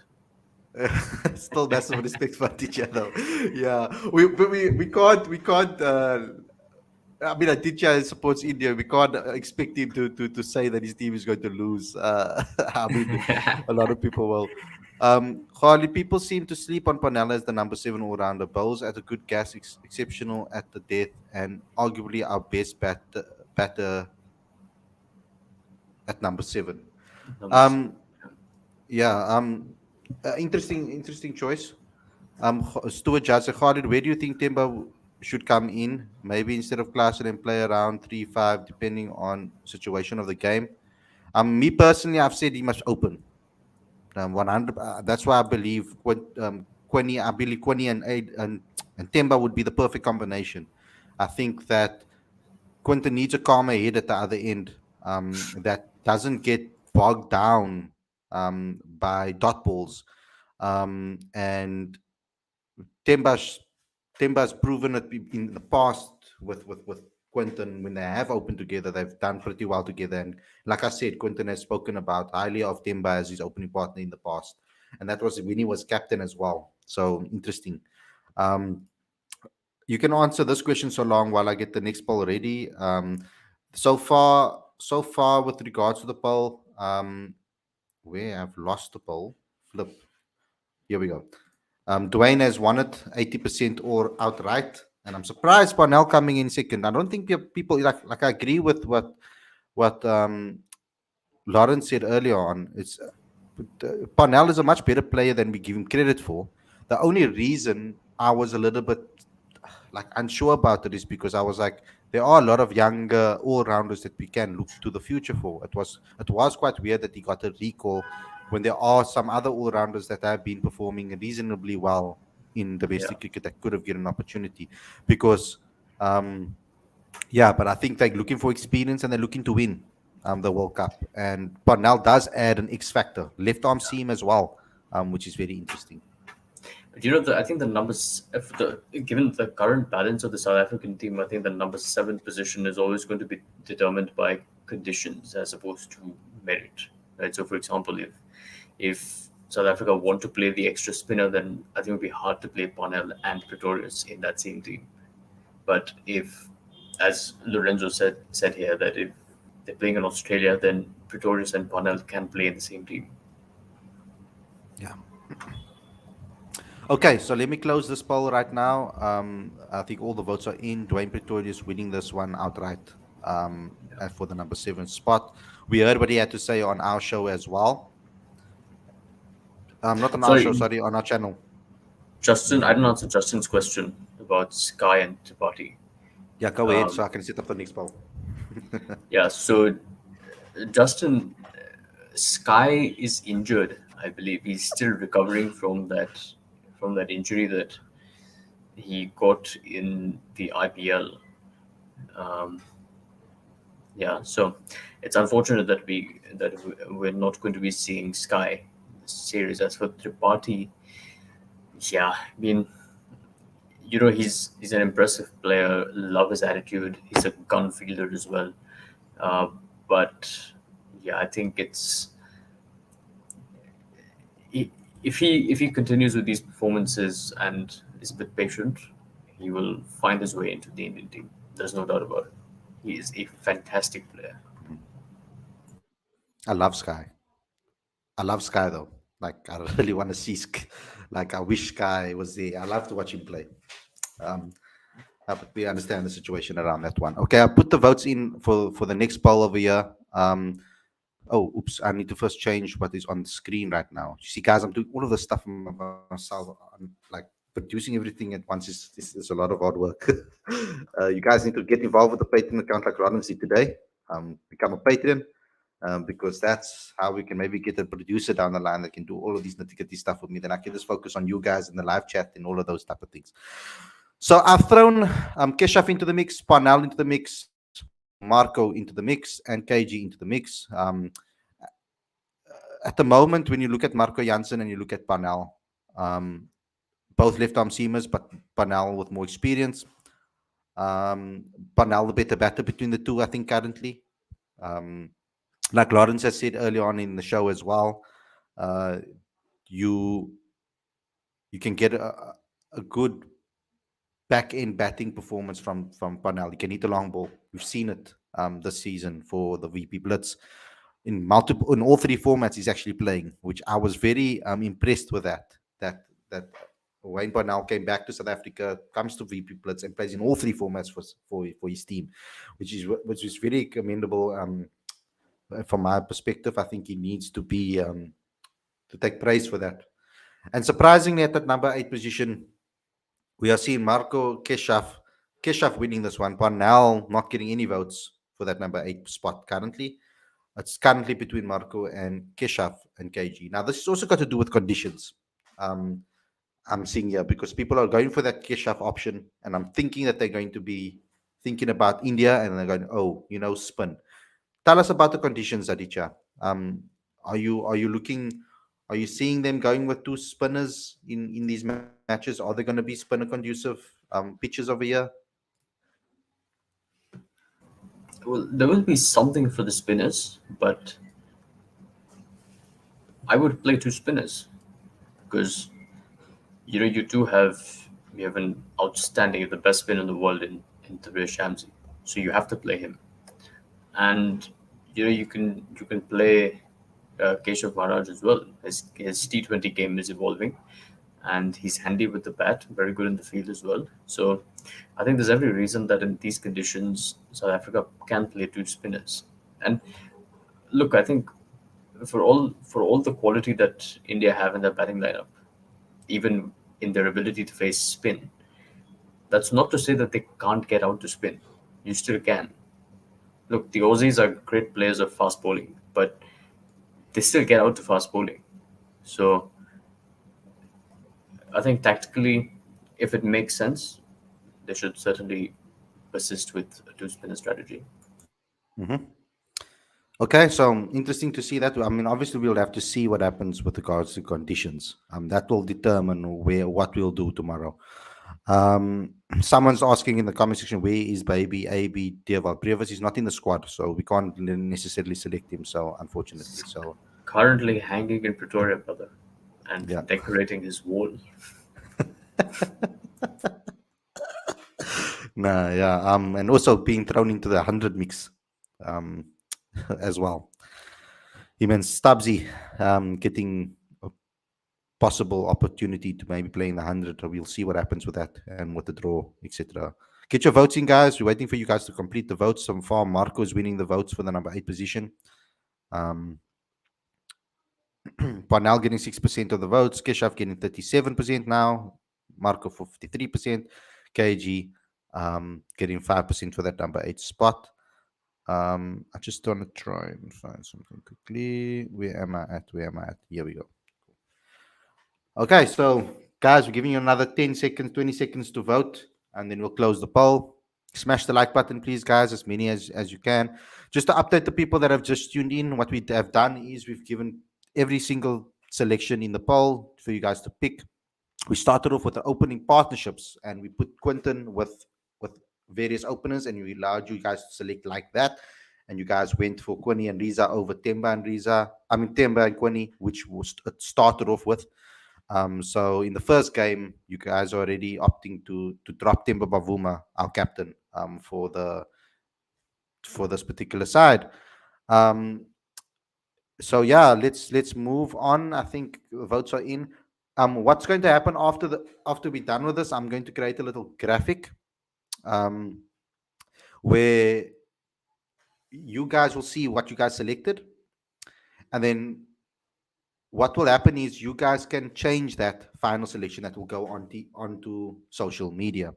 A: Still massive respect for Aditya though. Yeah, we can't. I mean, Aditya supports India. We can't expect him to say that his team is going to lose. I mean, a lot of people will. Harley, people seem to sleep on Panella as the number 7 all rounder. Bowls at a good gas, exceptional at the death, and arguably our best batter at number 7.
B: Numbers.
A: Um, yeah. Interesting choice. Stuart Judge, Khalid, where do you think Timber should come in? Maybe instead of Klassen and play around 3-5, depending on situation of the game. Me personally, I've said he must open. 100. That's why I believe Quinny, I believe Quinny and Temba would be the perfect combination. I think that Quinton needs a calmer head at the other end, that doesn't get bogged down by dot balls. And Temba's Temba's proven it in the past with Quinton when they have opened together. They've done pretty well together. And like I said, Quinton has spoken about highly of Temba as his opening partner in the past. And that was when he was captain as well. So interesting. Um, you can answer this question so long while I get the next poll ready. So far, with regards to the poll, where I've lost the poll, flip. Here we go. Dwayne has won it 80% or outright, and I'm surprised Parnell coming in second. I don't think people like. I agree with what Lawrence said earlier on. It's Parnell is a much better player than we give him credit for. The only reason I was a little bit like unsure about it is because I was like, there are a lot of younger all rounders that we can look to the future for. It was quite weird that he got a recall when there are some other all rounders that have been performing reasonably well in
B: Yeah.
A: domestic cricket that could have given an opportunity. Because yeah, but I think they're looking for experience and they're looking to win the World Cup. And Parnell does add an X factor, left arm seam as well, which is very interesting.
B: But I think the numbers, if given the current balance of the South African team, I think the number seven position is always going to be determined by conditions as opposed to merit. Right. So, for example, if South Africa want to play the extra spinner, then I think it would be hard to play Parnell and Pretorius in that same team. But if, as Lorenzo said here, that if they're playing in Australia, then Pretorius and Parnell can play in the same team.
A: Yeah. Okay, so let me close this poll right now. I think all the votes are in. Dwayne Pretorius winning this one outright for the number seven spot. We heard what he had to say on our show as well. Not on our show,
B: Sorry,
A: sorry, on our channel.
B: Justin, I didn't answer Justin's question about Sky and Tripathi.
A: Yeah, go ahead so I can set up the next poll.
B: Yeah, so Justin, Sky is injured. I believe he's still recovering from that injury that he got in the IPL. Um, yeah, so it's unfortunate we're not going to be seeing Sky in this series. As for Tripathi, yeah, I mean, he's an impressive player. Love his attitude. He's a gun fielder as well. Uh, but yeah, I think he, if he continues with these performances and is a bit patient, he will find his way into the Indian team. There's no doubt about it. He is a fantastic player.
A: I love Sky. I love Sky though. Like I really want to see like I wish Sky was there. I love to watch him play. Um, but we understand the situation around that one. Okay, I'll put the votes in for the next poll over here. Oh, oops! I need to first change what is on the screen right now. You see, guys, I'm doing all of this stuff myself. I'm like producing everything at once is a lot of hard work. You guys need to get involved with the Patreon account like Rodden said today. Become a Patreon. Because that's how we can maybe get a producer down the line that can do all of these nitty-gritty stuff with me. Then I can just focus on you guys in the live chat and all of those type of things. So I've thrown Keshaf into the mix, Parnell into the mix, Marco into the mix, and KG into the mix. At the moment, when you look at Marco Janssen and you look at Parnell, both left-arm seamers, but Parnell with more experience. Parnell the better batter between the two, I think, currently. Like Lawrence has said earlier on in the show as well, you can get a good back end batting performance from Parnell. He can hit a long ball. We've seen it this season for the VP Blitz in all three formats. He's actually playing, which I was very impressed with that Wayne Parnell came back to South Africa, comes to VP Blitz and plays in all three formats for his team, which is very commendable. From my perspective, I think he needs to be to take praise for that. And surprisingly, at that number 8 position, we are seeing Marco Keshaf winning this one. Parnell not getting any votes for that number 8 spot currently. It's currently between Marco and Keshaf and KG. Now, this has also got to do with conditions. I'm seeing here because people are going for that Keshav option, and I'm thinking that they're going to be thinking about India, and they're going, oh, spin. Tell us about the conditions, Aditya. Um, are you looking? Are you seeing them going with two spinners in these matches? Are they going to be spinner conducive pitches over here?
B: Well, there will be something for the spinners, but I would play two spinners because you do have you have an outstanding, the best spinner in the world in Tabir Shamsi, so you have to play him, and you can play Keshav Maharaj as well. His T20 game is evolving, and he's handy with the bat, very good in the field as well. So I think there's every reason that in these conditions, South Africa can play two spinners. And look, I think for all the quality that India have in their batting lineup, even in their ability to face spin, that's not to say that they can't get out to spin. You still can. Look, the Aussies are great players of fast bowling, but they still get out to fast bowling. So I think tactically, if it makes sense, they should certainly persist with a two spinner strategy.
A: Hmm. Okay, so interesting to see that. I mean, obviously, we'll have to see what happens with regards to conditions. That will determine what we'll do tomorrow. Someone's asking in the comment section, where is baby AB Deval? Previs is not in the squad, so we can't necessarily select him. So unfortunately, so
B: Currently hanging in Pretoria, brother, and
A: yeah.
B: decorating his wall.
A: Nah, yeah. And also being thrown into the 100 mix, um, as well. Him and Stubbsy, getting a possible opportunity to maybe play in the 100. We'll see what happens with that and with the draw, etc. Get your votes in, guys. We're waiting for you guys to complete the votes. So far, Marco is winning the votes for the number 8 position. Um, Parnell getting 6% of the votes. Keshav getting 37% now. Marco for 53%. KG getting 5% for that number 8 spot. I just want to try and find something quickly. Where am I at? Where am I at? Here we go. Okay, so guys, we're giving you another 10 seconds, 20 seconds to vote, and then we'll close the poll. Smash the like button, please, guys, as many as you can. Just to update the people that have just tuned in, what we have done is we've given every single selection in the poll for you guys to pick. We started off with the opening partnerships, and we put Quinton with various openers, and we allowed you guys to select like that. And you guys went for Quinny and Riza over Temba and Riza. I mean Temba and Quinny, which was started off with. So in the first game, you guys are already opting to drop Temba Bavuma, our captain, for this particular side. Um, so yeah, let's move on. I think the votes are in. What's going to happen after we're done with this? I'm going to create a little graphic, um, where you guys will see what you guys selected, and then what will happen is you guys can change that final selection that will go onto social media.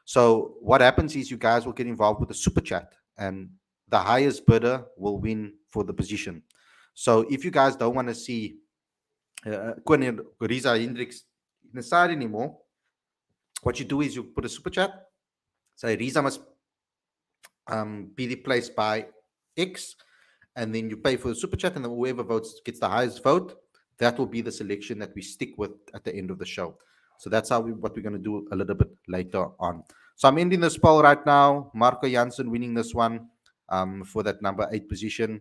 A: So what happens is you guys will get involved with the super chat, and the highest bidder will win for the position. So if you guys don't want to see Quinn Riza Hendricks in the side anymore, what you do is you put a super chat. Say Riza must be replaced by X, and then you pay for the super chat, and then whoever votes gets the highest vote. That will be the selection that we stick with at the end of the show. So that's what we're going to do a little bit later on. So I'm ending this poll right now. Marco Janssen winning this one for that number 8 position.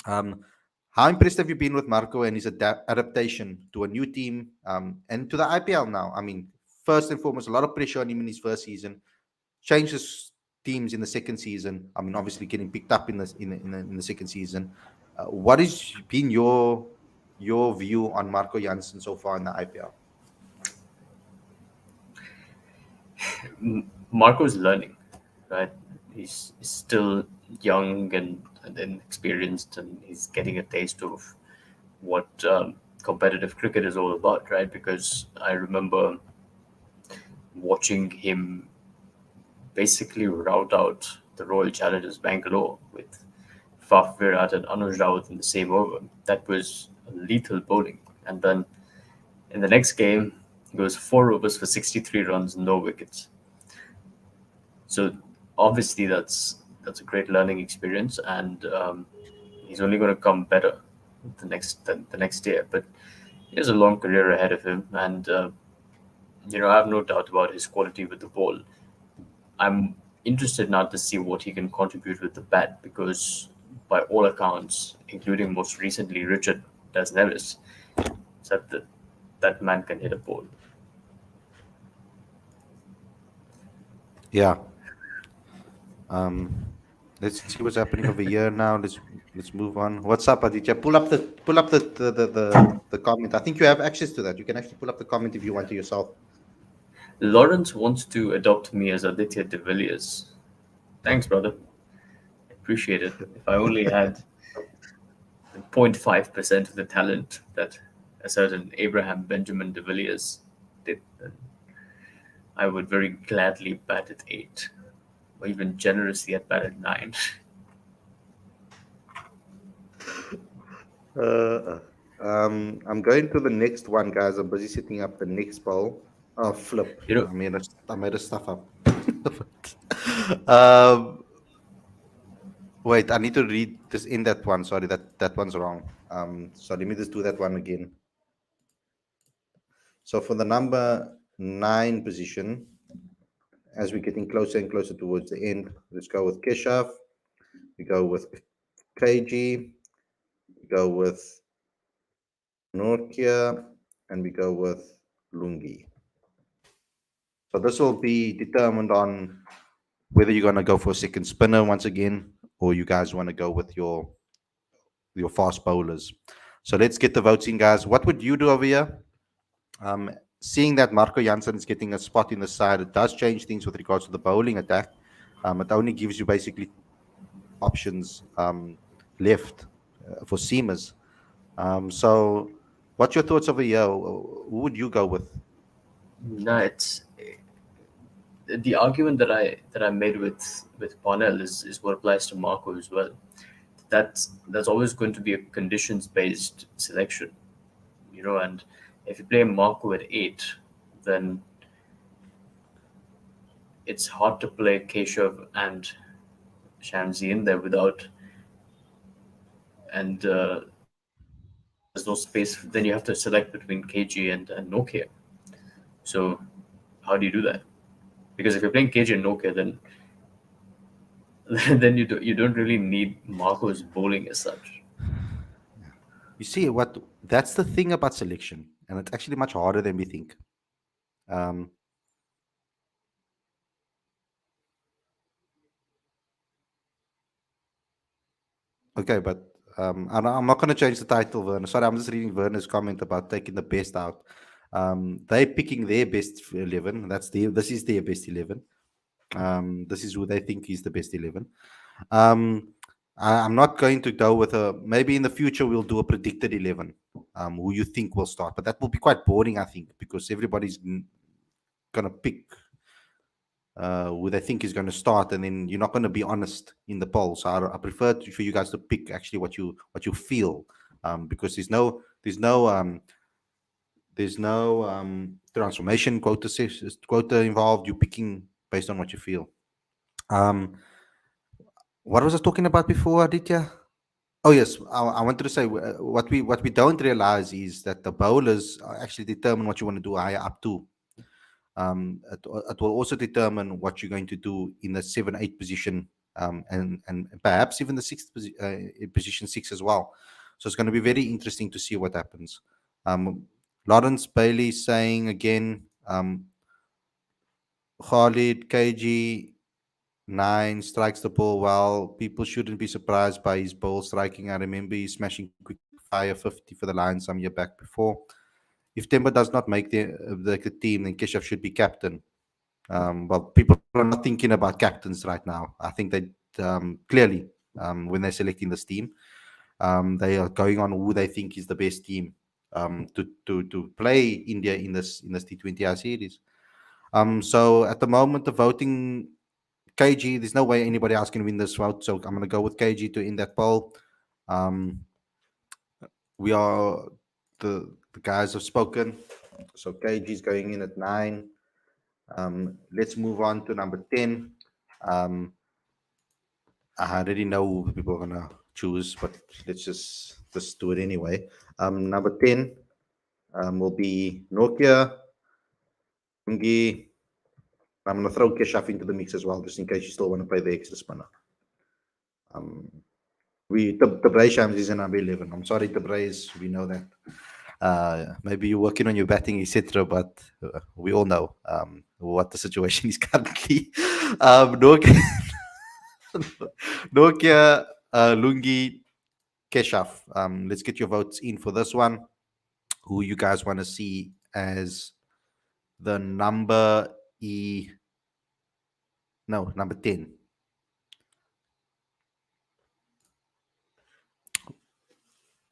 A: Um, how impressed have you been with Marco and his adaptation to a new team and to the IPL now? I mean, first and foremost, a lot of pressure on him in his first season. Changes teams in the second season. I mean, obviously getting picked up in the second season. What has been your view on Marco Janssen so far in the IPL?
B: Marco's learning, right? He's still young and inexperienced, and he's getting a taste of what competitive cricket is all about, right? Because I remember watching him basically route out the Royal Challengers Bangalore with Faf Virat and Anuj Rawat in the same over. That was lethal bowling. And then in the next game, goes 4 overs for 63 runs, no wickets. So obviously that's a great learning experience, and he's only going to come better the next year. But he has a long career ahead of him, and I have no doubt about his quality with the ball. I'm interested now to see what he can contribute with the bat because, by all accounts, including most recently Richard Das Nevis, said that man can hit a ball.
A: Yeah. Um, let's see what's happening over here now. Let's move on. What's up, Aditya? Pull up the comment. I think you have access to that. You can actually pull up the comment if you want to yourself.
B: Lawrence wants to adopt me as Aditya de Villiers. Thanks, brother. Appreciate it. If I only had 0.5% of the talent that a certain Abraham Benjamin de Villiers did, then I would very gladly bat at 8, or even generously at bat at 9.
A: I'm going to the next one, guys. I'm busy setting up the next poll. Oh, flip!
B: You know,
A: I made a stuff up. um, wait, I need to read this in that one. Sorry, that one's wrong. So let me just do that one again. So for the number 9 position, as we're getting closer and closer towards the end, let's go with Keshav. We go with KG. We go with Norkia, and we go with Lungi. So this will be determined on whether you're going to go for a second spinner once again, or you guys want to go with your fast bowlers. So let's get the votes in, guys. What would you do over here? Seeing that Marco Jansen is getting a spot in the side, it does change things with regards to the bowling attack. It only gives you basically options left for seamers. So, what's your thoughts over here? Who would you go with?
B: no, it's the argument that I made with Parnell is what applies to Marco as well. That's always going to be a conditions based selection, and if you play Marco at 8, then it's hard to play Keshav and Shamsi in there without, and there's no space. Then you have to select between KG and Nokia. So how do you do that? Because if you're playing KG and Nokia, then then you don't really need Marco's bowling as such.
A: You see, what that's the thing about selection, and it's actually much harder than we think. Um, okay, but I'm not going to change the title, Werner. Sorry, I'm just reading Werner's comment about taking the best out. They're picking their best 11. This is their best 11. This is who they think is the best 11. Um, I'm not going to go with a. Maybe in the future we'll do a predicted 11. Who you think will start, but that will be quite boring, I think, because everybody's gonna pick who they think is going to start, and then you're not going to be honest in the poll. So I prefer for you guys to pick actually what you feel, because there's no transformation quota involved. You're picking based on what you feel. Um, what was I talking about before, Aditya? Oh yes, I wanted to say what we don't realize is that the bowlers actually determine what you want to do higher up to. It will also determine what you're going to do in the 7, 8 position, and perhaps even the position 6 as well. So it's going to be very interesting to see what happens. Lawrence Bailey saying again, Khalid KG 9 strikes the ball well. People shouldn't be surprised by his ball striking. I remember he's smashing quick fire 50 for the Lions some year back before. If Temba does not make the team, then Keshav should be captain. But people are not thinking about captains right now. I think they clearly, when they're selecting this team, they are going on who they think is the best team to play India in this T20I series. So at the moment, the voting KG, there's no way anybody else can win this vote. So I'm going to go with KG to end that poll. Um, we are the guys have spoken. So KG is going in at 9. Let's move on to number 10. Um, I already know who people are gonna choose, but let's just do it anyway. Number 10 will be Nokia, Ungi. I'm gonna throw Keshaf into the mix as well, just in case you still want to play the extra spinner. Um, the Bray Shams is in number 11. I'm sorry, the Brays, we know that. Maybe you're working on your batting, etc. But we all know what the situation is currently. Nokia, Nokia Lungi, Keshaf. Let's get your votes in for this one. Who you guys want to see as the number E? No, number 10.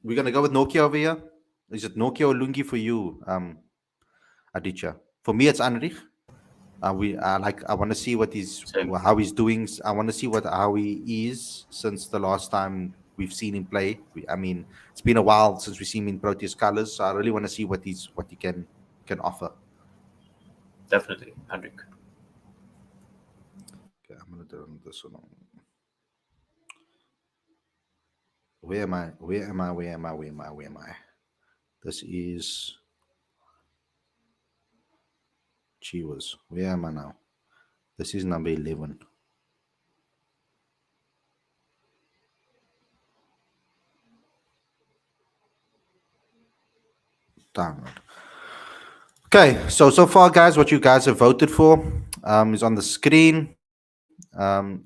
A: We're gonna go with Nokia over here. Is it Nokia or Lungi for you, Aditya? For me, it's Anrich. We like. I want to see what he's
B: Same.
A: how he's doing. I want to see what how he is since the last time we've seen him play. I mean, it's been a while since we've seen him in Proteas colors, so I really want to see what he can offer.
B: Definitely, Hendrik.
A: Okay, I'm gonna do this one. Where am I? Where am I? Where am I? Where am I? Where am I? This is Chivas. Where am I now? This is number 11. Damn it. Okay, so far, guys, what you guys have voted for is on the screen.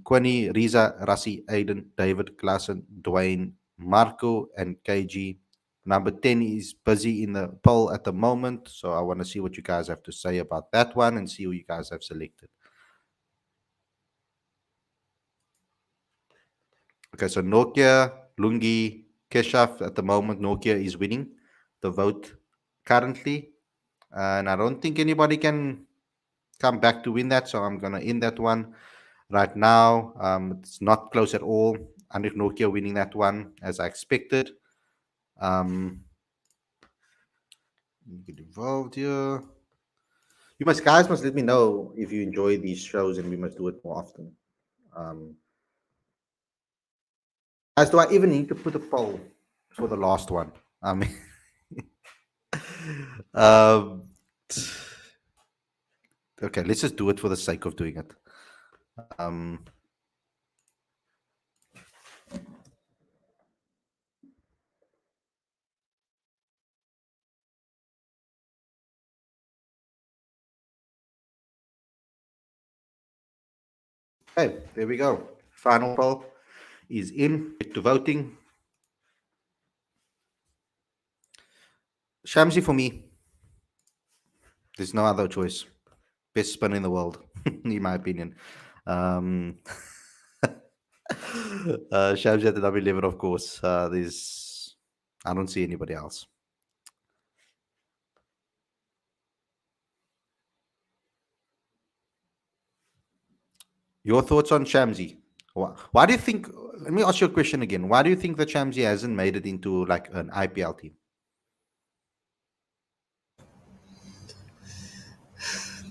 A: Quinny, Riza, Rassi, Aiden, David, Klassen, Dwayne, Marco, and KG. Number 10 is busy in the poll at the moment, so I want to see what you guys have to say about that one and see who you guys have selected. Okay, so Nokia, Lungi, Keshaf at the moment, Nokia is winning the vote currently. And I don't think anybody can come back to win that, so I'm going to end that one right now. It's not close at all. Andrik Nokia winning that one as I expected. Get involved here. You must guys must let me know if you enjoy these shows and we must do it more often. Um, Guys, do I even need to put a poll for the last one? I mean, um, okay, let's just do it for the sake of doing it. Okay, there we go. Final poll is in. Get to voting. Shamsi for me. There's no other choice. Best spin in the world, in my opinion. Um, Shamsi at the W11, of course. I don't see anybody else. Your thoughts on Shamsi? Why do you think? Let me ask you a question again. Why do you think that Shamsi hasn't made it into like an IPL team?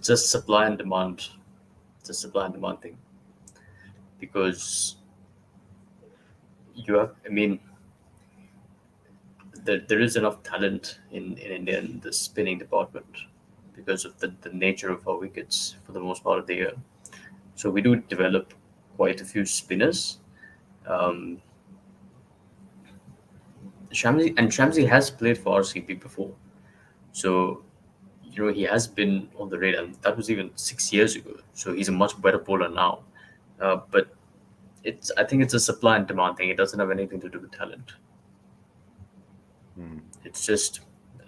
B: Just supply and demand. Just supply and demand thing. Because you have, I mean, there is enough talent in India in the spinning department because of the nature of our wickets for the most part of the year. So we do develop quite a few spinners. Um, Shamsi has played for RCB before, so he has been on the radar. That was even 6 years ago. So he's a much better bowler now. But I think it's a supply and demand thing. It doesn't have anything to do with talent. It's just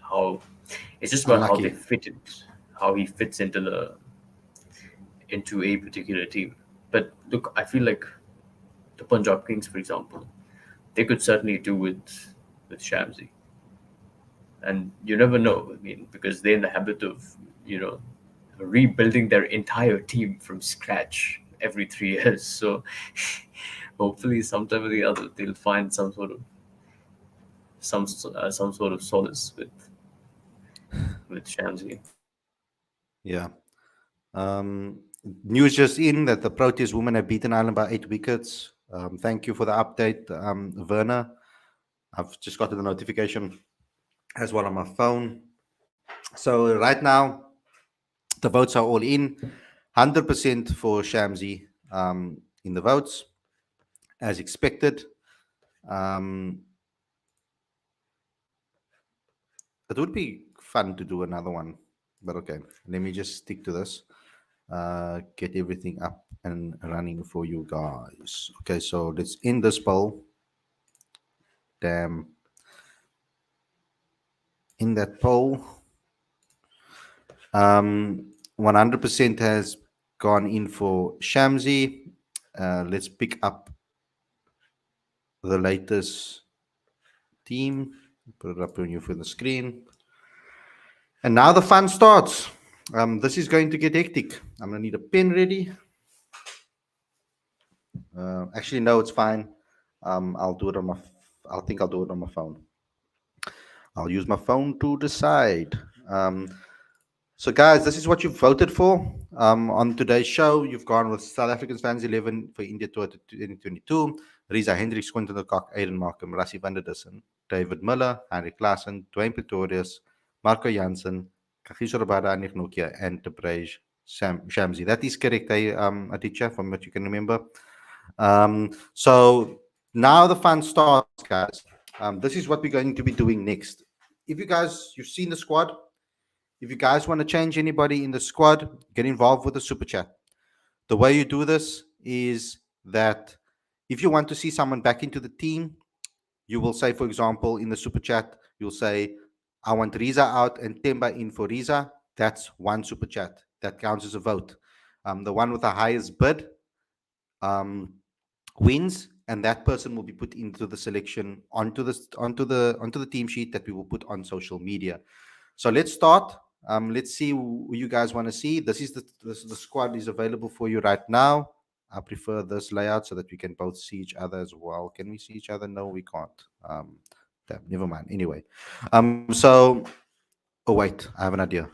B: how it's just about how they
A: Unlucky.
B: fit it, how he fits into a particular team. But look, I feel like the Punjab Kings, for example, they could certainly do with Shamsi. And you never know. I mean, because they're in the habit of rebuilding their entire team from scratch every 3 years. So hopefully, sometime or the other, they'll find some sort of solace with with Shamsi.
A: Yeah. Um, News just in that the Proteas women have beaten Ireland by 8 wickets. Thank you for the update, Werner. I've just got the notification as well on my phone. So right now, the votes are all in. 100% for Shamsi in the votes, as expected. Um, it would be fun to do another one, but okay, let me just stick to this. Get everything up and running for you guys. Okay, so let's end this poll. Damn. In that poll, 100% has gone in for Shamsi. Let's pick up the latest team. Put it up on you for the screen. And now the fun starts. This is going to get hectic. I'm gonna need a pen ready. Actually, no, it's fine. I'll do it on my. I think I'll do it on my phone. I'll use my phone to decide. So, guys, this is what you've voted for. On today's show, you've gone with South Africans fans 11 for India Tour 2022. Reza Hendricks, Quinton de Kock, Aiden Markham, Rassie van der Dussen, David Miller, Henrik Klaassen, Dwayne Pretorius, Marco Jansen, Kagiso Rabada, Anik Nokia, and Debrej Shamsi. That is correct, Aditya, from what you can remember. So now the fun starts, guys. This is what we're going to be doing next. If you've seen the squad, if you guys want to change anybody in the squad, get involved with the super chat. The way you do this is that if you want to see someone back into the team, you will say, for example, in the super chat, you'll say, I want Riza out and Temba in for Riza. That's one super chat. That counts as a vote. The one with the highest bid um, wins, and that person will be put into the selection onto the team sheet that we will put on social media. So let's start. Let's see who you guys want to see. The squad is available for you right now. I prefer this layout so that we can both see each other as well. Can we see each other? No, we can't. Never mind. Anyway, so oh wait, I have an idea.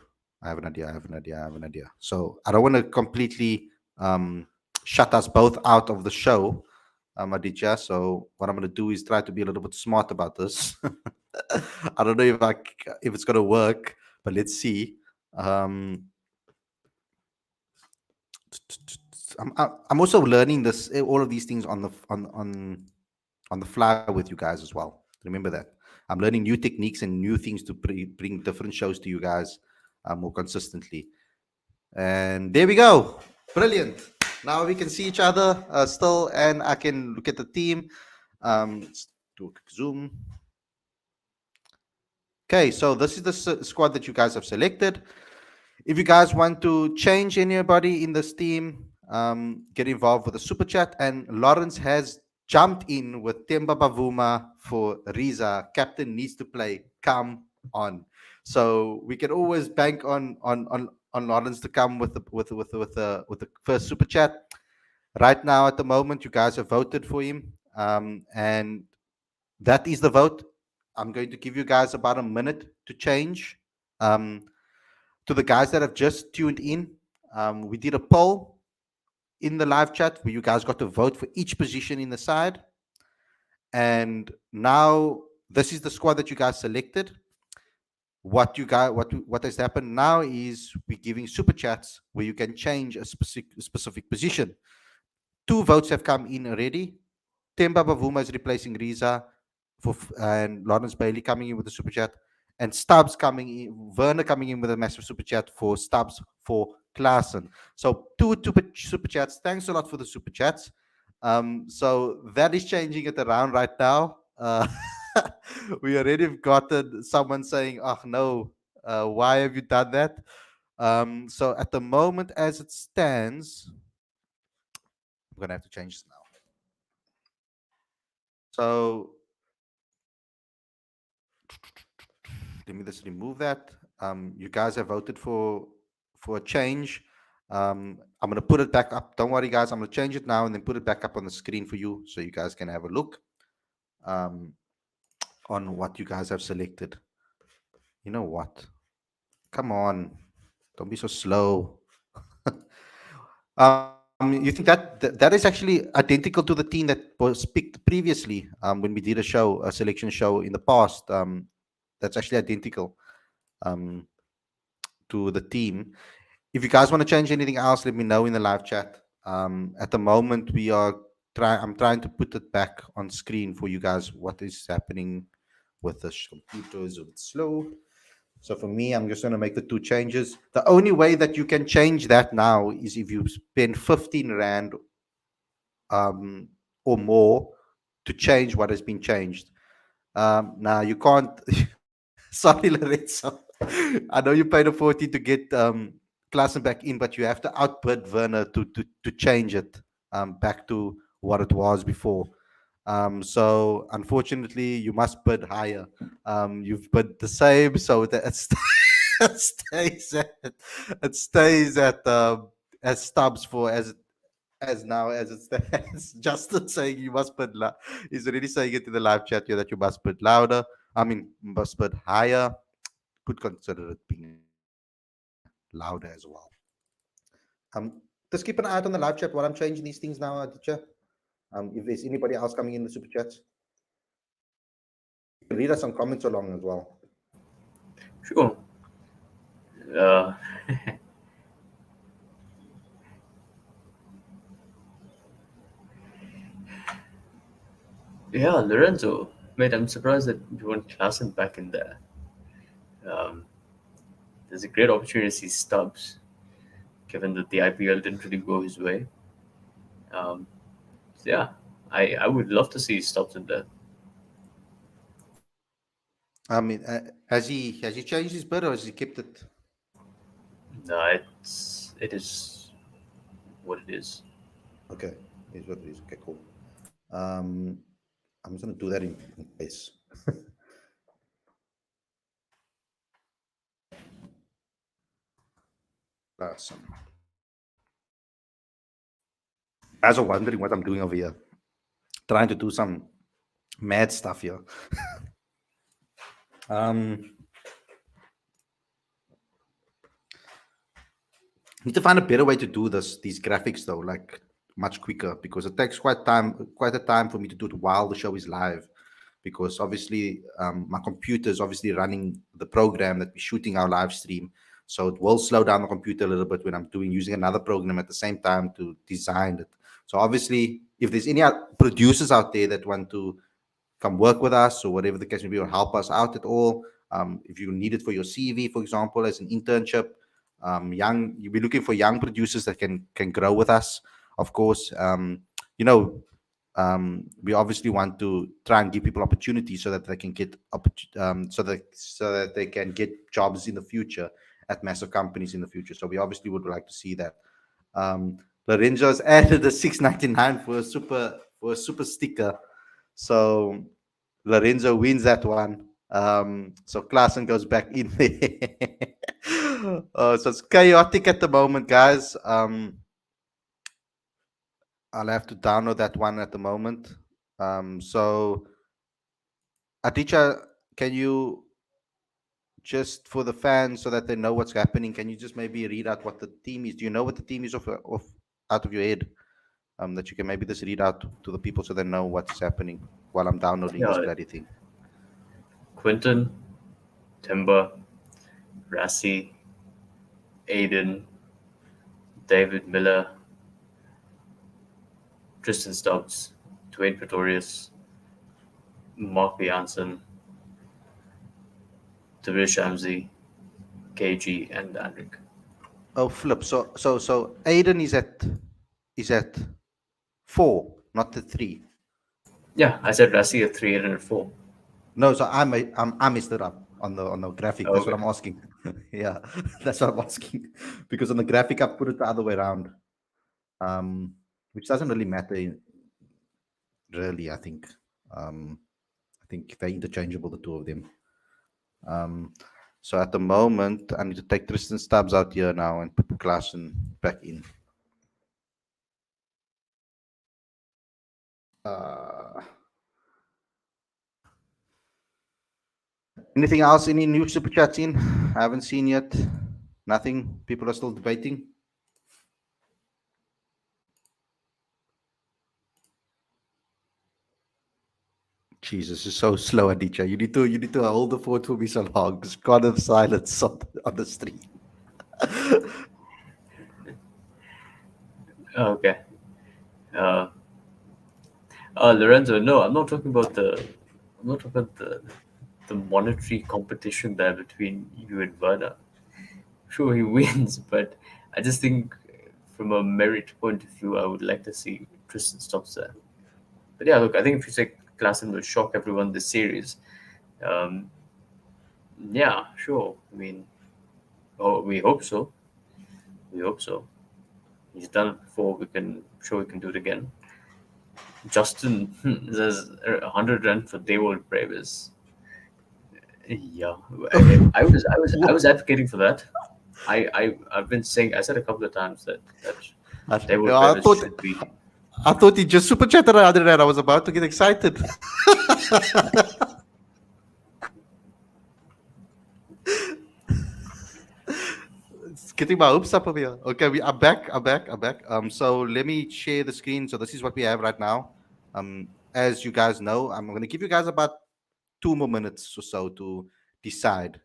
A: So I don't want to completely shut us both out of the show, Aditya. So what I'm going to do is try to be a little bit smart about this. I don't know if it's going to work, but let's see. I'm also learning all of these things on the fly with you guys as well. Remember that I'm learning new techniques and new things to bring different shows to you guys more consistently. And there we go. Brilliant. Now we can see each other still, and I can look at the team. Let's do a quick zoom. Okay, so this is the squad that you guys have selected. If you guys want to change anybody in this team, get involved with the super chat. And Lawrence has jumped in with Temba Bavuma for Riza. Captain needs to play. Come on. So we can always bank on Lawrence to come with the first super chat. Right now, at the moment, you guys have voted for him, and that is the vote. I'm going to give you guys about a minute to change. To the guys that have just tuned in, we did a poll in the live chat where you guys got to vote for each position in the side. And now this is the squad that you guys selected. What has happened now is we're giving super chats where you can change a specific position. 2 votes have come in already. Temba Bavuma is replacing Riza and Lawrence Bailey coming in with the super chat, and Stubbs coming in, Werner coming in with a massive super chat for Stubbs for Klaassen. So 2 super chats. Thanks a lot for the super chats. So that is changing it around right now. We already have gotten someone saying, "Oh no, why have you done that?" So at the moment, as it stands, I'm gonna have to change this now. So let me just remove that. You guys have voted for a change. I'm gonna put it back up. Don't worry, guys. I'm gonna change it now and then put it back up on the screen for you so you guys can have a look on what you guys have selected. You know what? Come on, don't be so slow. You think that is actually identical to the team that was picked previously when we did a selection show in the past. That's actually identical um, to the team. If you guys want to change anything else, let me know in the live chat. At the moment, I'm trying to put it back on screen for you guys. What is happening with the computer is a bit slow. So for me, I'm just going to make the two changes. The only way that you can change that now is if you spend 15 rand um, or more to change what has been changed. Now you can't. Sorry, Lorenzo. I know you paid a 40 to get Klassen back in, but you have to outbid Werner to change it back to what it was before. So unfortunately, you must bid higher. You've bid the same, so that it stays at it stays at as stubs for as now as it stands. Justin saying you must put he's already saying it in the live chat here that you must put louder. I mean must put higher. Could consider it being louder as well. Just keep an eye out on the live chat while I'm changing these things now, teacher. If there's anybody else coming in the super chats, you can read us some comments along as well.
B: Sure. Uh, yeah, Lorenzo. Mate, I'm surprised that you want Klassen back in there. Um, there's a great opportunity to see Stubbs, given that the IPL didn't really go his way. Um, so yeah, I would love to see Stubbs in there.
A: I mean, has he changed his bid or has he kept it?
B: No, it is what it is.
A: Okay, is what it is. Okay, cool. Um, I'm just gonna do that in place. Awesome. Guys are wondering what I'm doing over here. Trying to do some mad stuff here. um, Need to find a better way to do these graphics though, like much quicker because it takes quite a time for me to do it while the show is live. Because obviously, my computer is obviously running the program that we're shooting our live stream, so it will slow down the computer a little bit when I'm doing using another program at the same time to design it. So obviously, if there's any producers out there that want to come work with us or whatever the case may be, or help us out at all. If you need it for your CV, for example, as an internship, you'll be looking for young producers that can grow with us. Of course, you know, we obviously want to try and give people opportunities so that they can get so that they can get jobs in the future at massive companies in the future. So we obviously would like to see that. Um, Lorenzo's added a 6.99 for a super sticker. So Lorenzo wins that one. So Klassen goes back in there. So it's chaotic at the moment, guys. I'll have to download that one at the moment. So Aticha, can you just for the fans so that they know what's happening? Can you just maybe read out what the team is? Do you know what the team is of out of your head? That you can maybe just read out to the people so they know what's happening while I'm downloading this
B: Yeah,
A: bloody thing.
B: Quinton, Timber, Rassi, Aiden, David Miller, Tristan Stubbs, Dwayne Pretorius, Mark Janssen, Tabir Shamsi, KG, and Andrik.
A: Oh, flip. So Aiden is at 4, not the 3.
B: Yeah, I said Rassi at 3, Aiden at 4.
A: No, so I messed it up on the graphic. That's what
B: Okay.
A: I'm asking. Yeah, that's what I'm asking. Because on the graphic I put it the other way around. Which doesn't really matter really, I think. I think they're interchangeable, the two of them. Um, so at the moment, I need to take Tristan Stubbs out here now and put Klassen back in. Uh, Anything else? Any new super chats in? I haven't seen yet. Nothing. People are still debating. Jesus, is so slow, Aditya. You need to hold the fort for me so long. It's kind of silence on the street.
B: Okay. Uh, Lorenzo, no, I'm not talking about the monetary competition there between you and Werner. Sure, he wins, but I just think from a merit point of view, I would like to see Tristan stops there. But yeah, look, I think if you say Klassen will shock everyone this series, um, yeah, sure. I mean, oh, we hope so. We hope so. He's done it before. We can sure we can do it again. Justin says 100 rand for Devil Braves. Yeah, I was advocating for that. I've been saying I said a couple of times that Devil
A: Yeah,
B: Braves should be.
A: I thought he just super chatted other than I was about to get excited. It's getting my hopes up over here. Okay, I'm back. I'm back. I'm back. So let me share the screen. So this is what we have right now. As you guys know, I'm going to give you guys about 2 more minutes or so to decide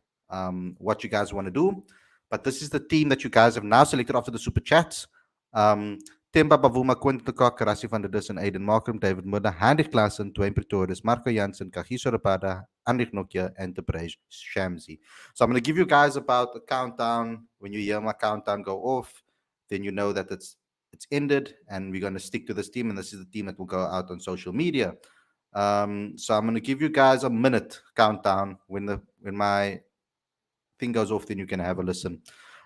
A: what you guys want to do. But this is the team that you guys have now selected after the super chats. Um, Temba Bavuma, Quentin de Kock, Rassi van der Dussen, Aiden Markram, David Muller, Heinrich Klaassen, Dwayne Pretorius, Marco Janssen, Kagiso Rapada, Anrik Nokia, and Debrej Shamsi. So I'm going to give you guys about a countdown. When you hear my countdown go off, then you know that it's ended, and we're going to stick to this team, and this is the team that will go out on social media. So I'm going to give you guys a minute countdown. When my thing goes off, then you can have a listen.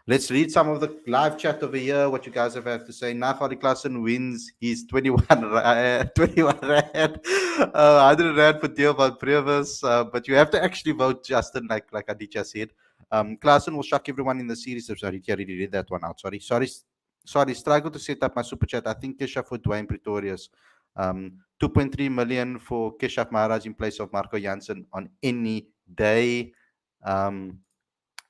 A: Let's read some of the live chat over here. What you guys have had to say. Nafali Klassen wins his 21 rand, 100 rand for Theo van Previs. But you have to actually vote, Justin, like Aditya said. Klassen will shock everyone in the series. I'm sorry, I already read that one out. Sorry. Struggle to set up my super chat. I think Kesha for Dwayne Pretorius. 2.3 million for Keshav Maharaj in place of Marco Janssen on any day.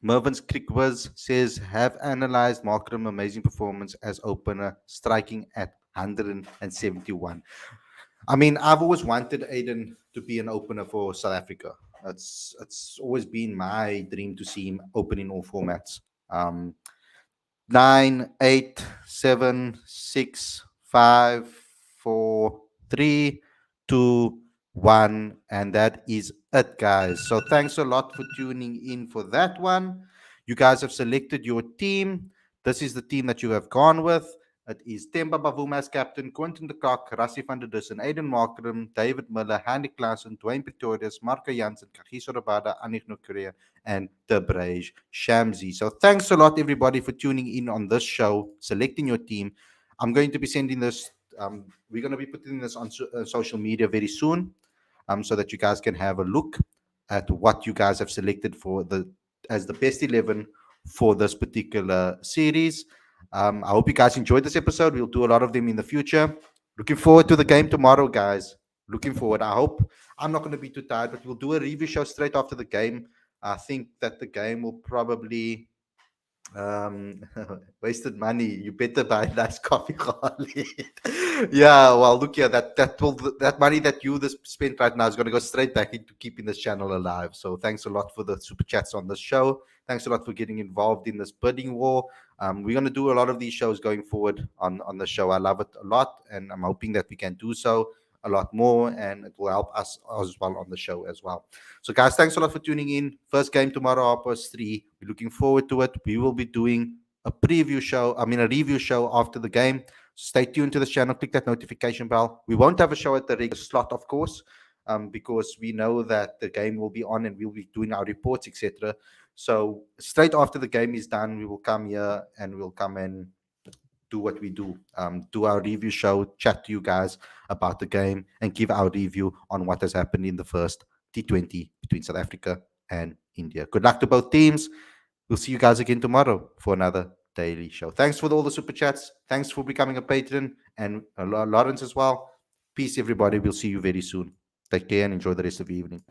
A: Mervin's Crickwiz says, have analyzed Markram's amazing performance as opener, striking at 171. I mean, I've always wanted Aiden to be an opener for South Africa. It's always been my dream to see him open in all formats. 9, 8, 7, 6, 5, 4, 3, 2, 1, and that is it, guys. So thanks a lot for tuning in for that one. You guys have selected your team. This is the team that you have gone with. It is Temba Bavuma as captain, Quentin de Kock, Rassi van der Dussen, Aiden Markram, David Miller, Handy Klaassen, Dwayne Pretorius, Marco Janssen, Kagiso Rabada, Anik Nukuria, and Debrej Shamsi. So thanks a lot, everybody, for tuning in on this show, selecting your team. I'm going to be sending this. We're going to be putting this on social media very soon, so that you guys can have a look at what you guys have selected for the as the best 11 for this particular series. I hope you guys enjoyed this episode. We'll do a lot of them in the future. Looking forward to the game tomorrow, guys. Looking forward. I hope I'm not going to be too tired, but we'll do a review show straight after the game. I think that the game will probably um wasted money. You better buy a nice coffee, Khalid. Yeah, well, look here, that money that you this spent right now is going to go straight back into keeping this channel alive. So thanks a lot for the super chats on this show. Thanks a lot for getting involved in this bidding war. We're going to do a lot of these shows going forward on the show. I love it a lot, and I'm hoping that we can do so a lot more, and it will help us as well on the show as well. So, guys, thanks a lot for tuning in. First game tomorrow, 3:30. We're looking forward to it. We will be doing a review show after the game. So stay tuned to this channel. Click that notification bell. We won't have a show at the regular slot, of course, because we know that the game will be on and we'll be doing our reports, etc. So straight after the game is done, we will come here and we'll come and do what we do our review show, chat to you guys about the game, and give our review on what has happened in the first T20 between South Africa and India. Good luck to both teams. We'll see you guys again tomorrow for another daily show. Thanks for all the super chats. Thanks for becoming a patron, and Lawrence as well. Peace, everybody. We'll see you very soon. Take care and enjoy the rest of the evening.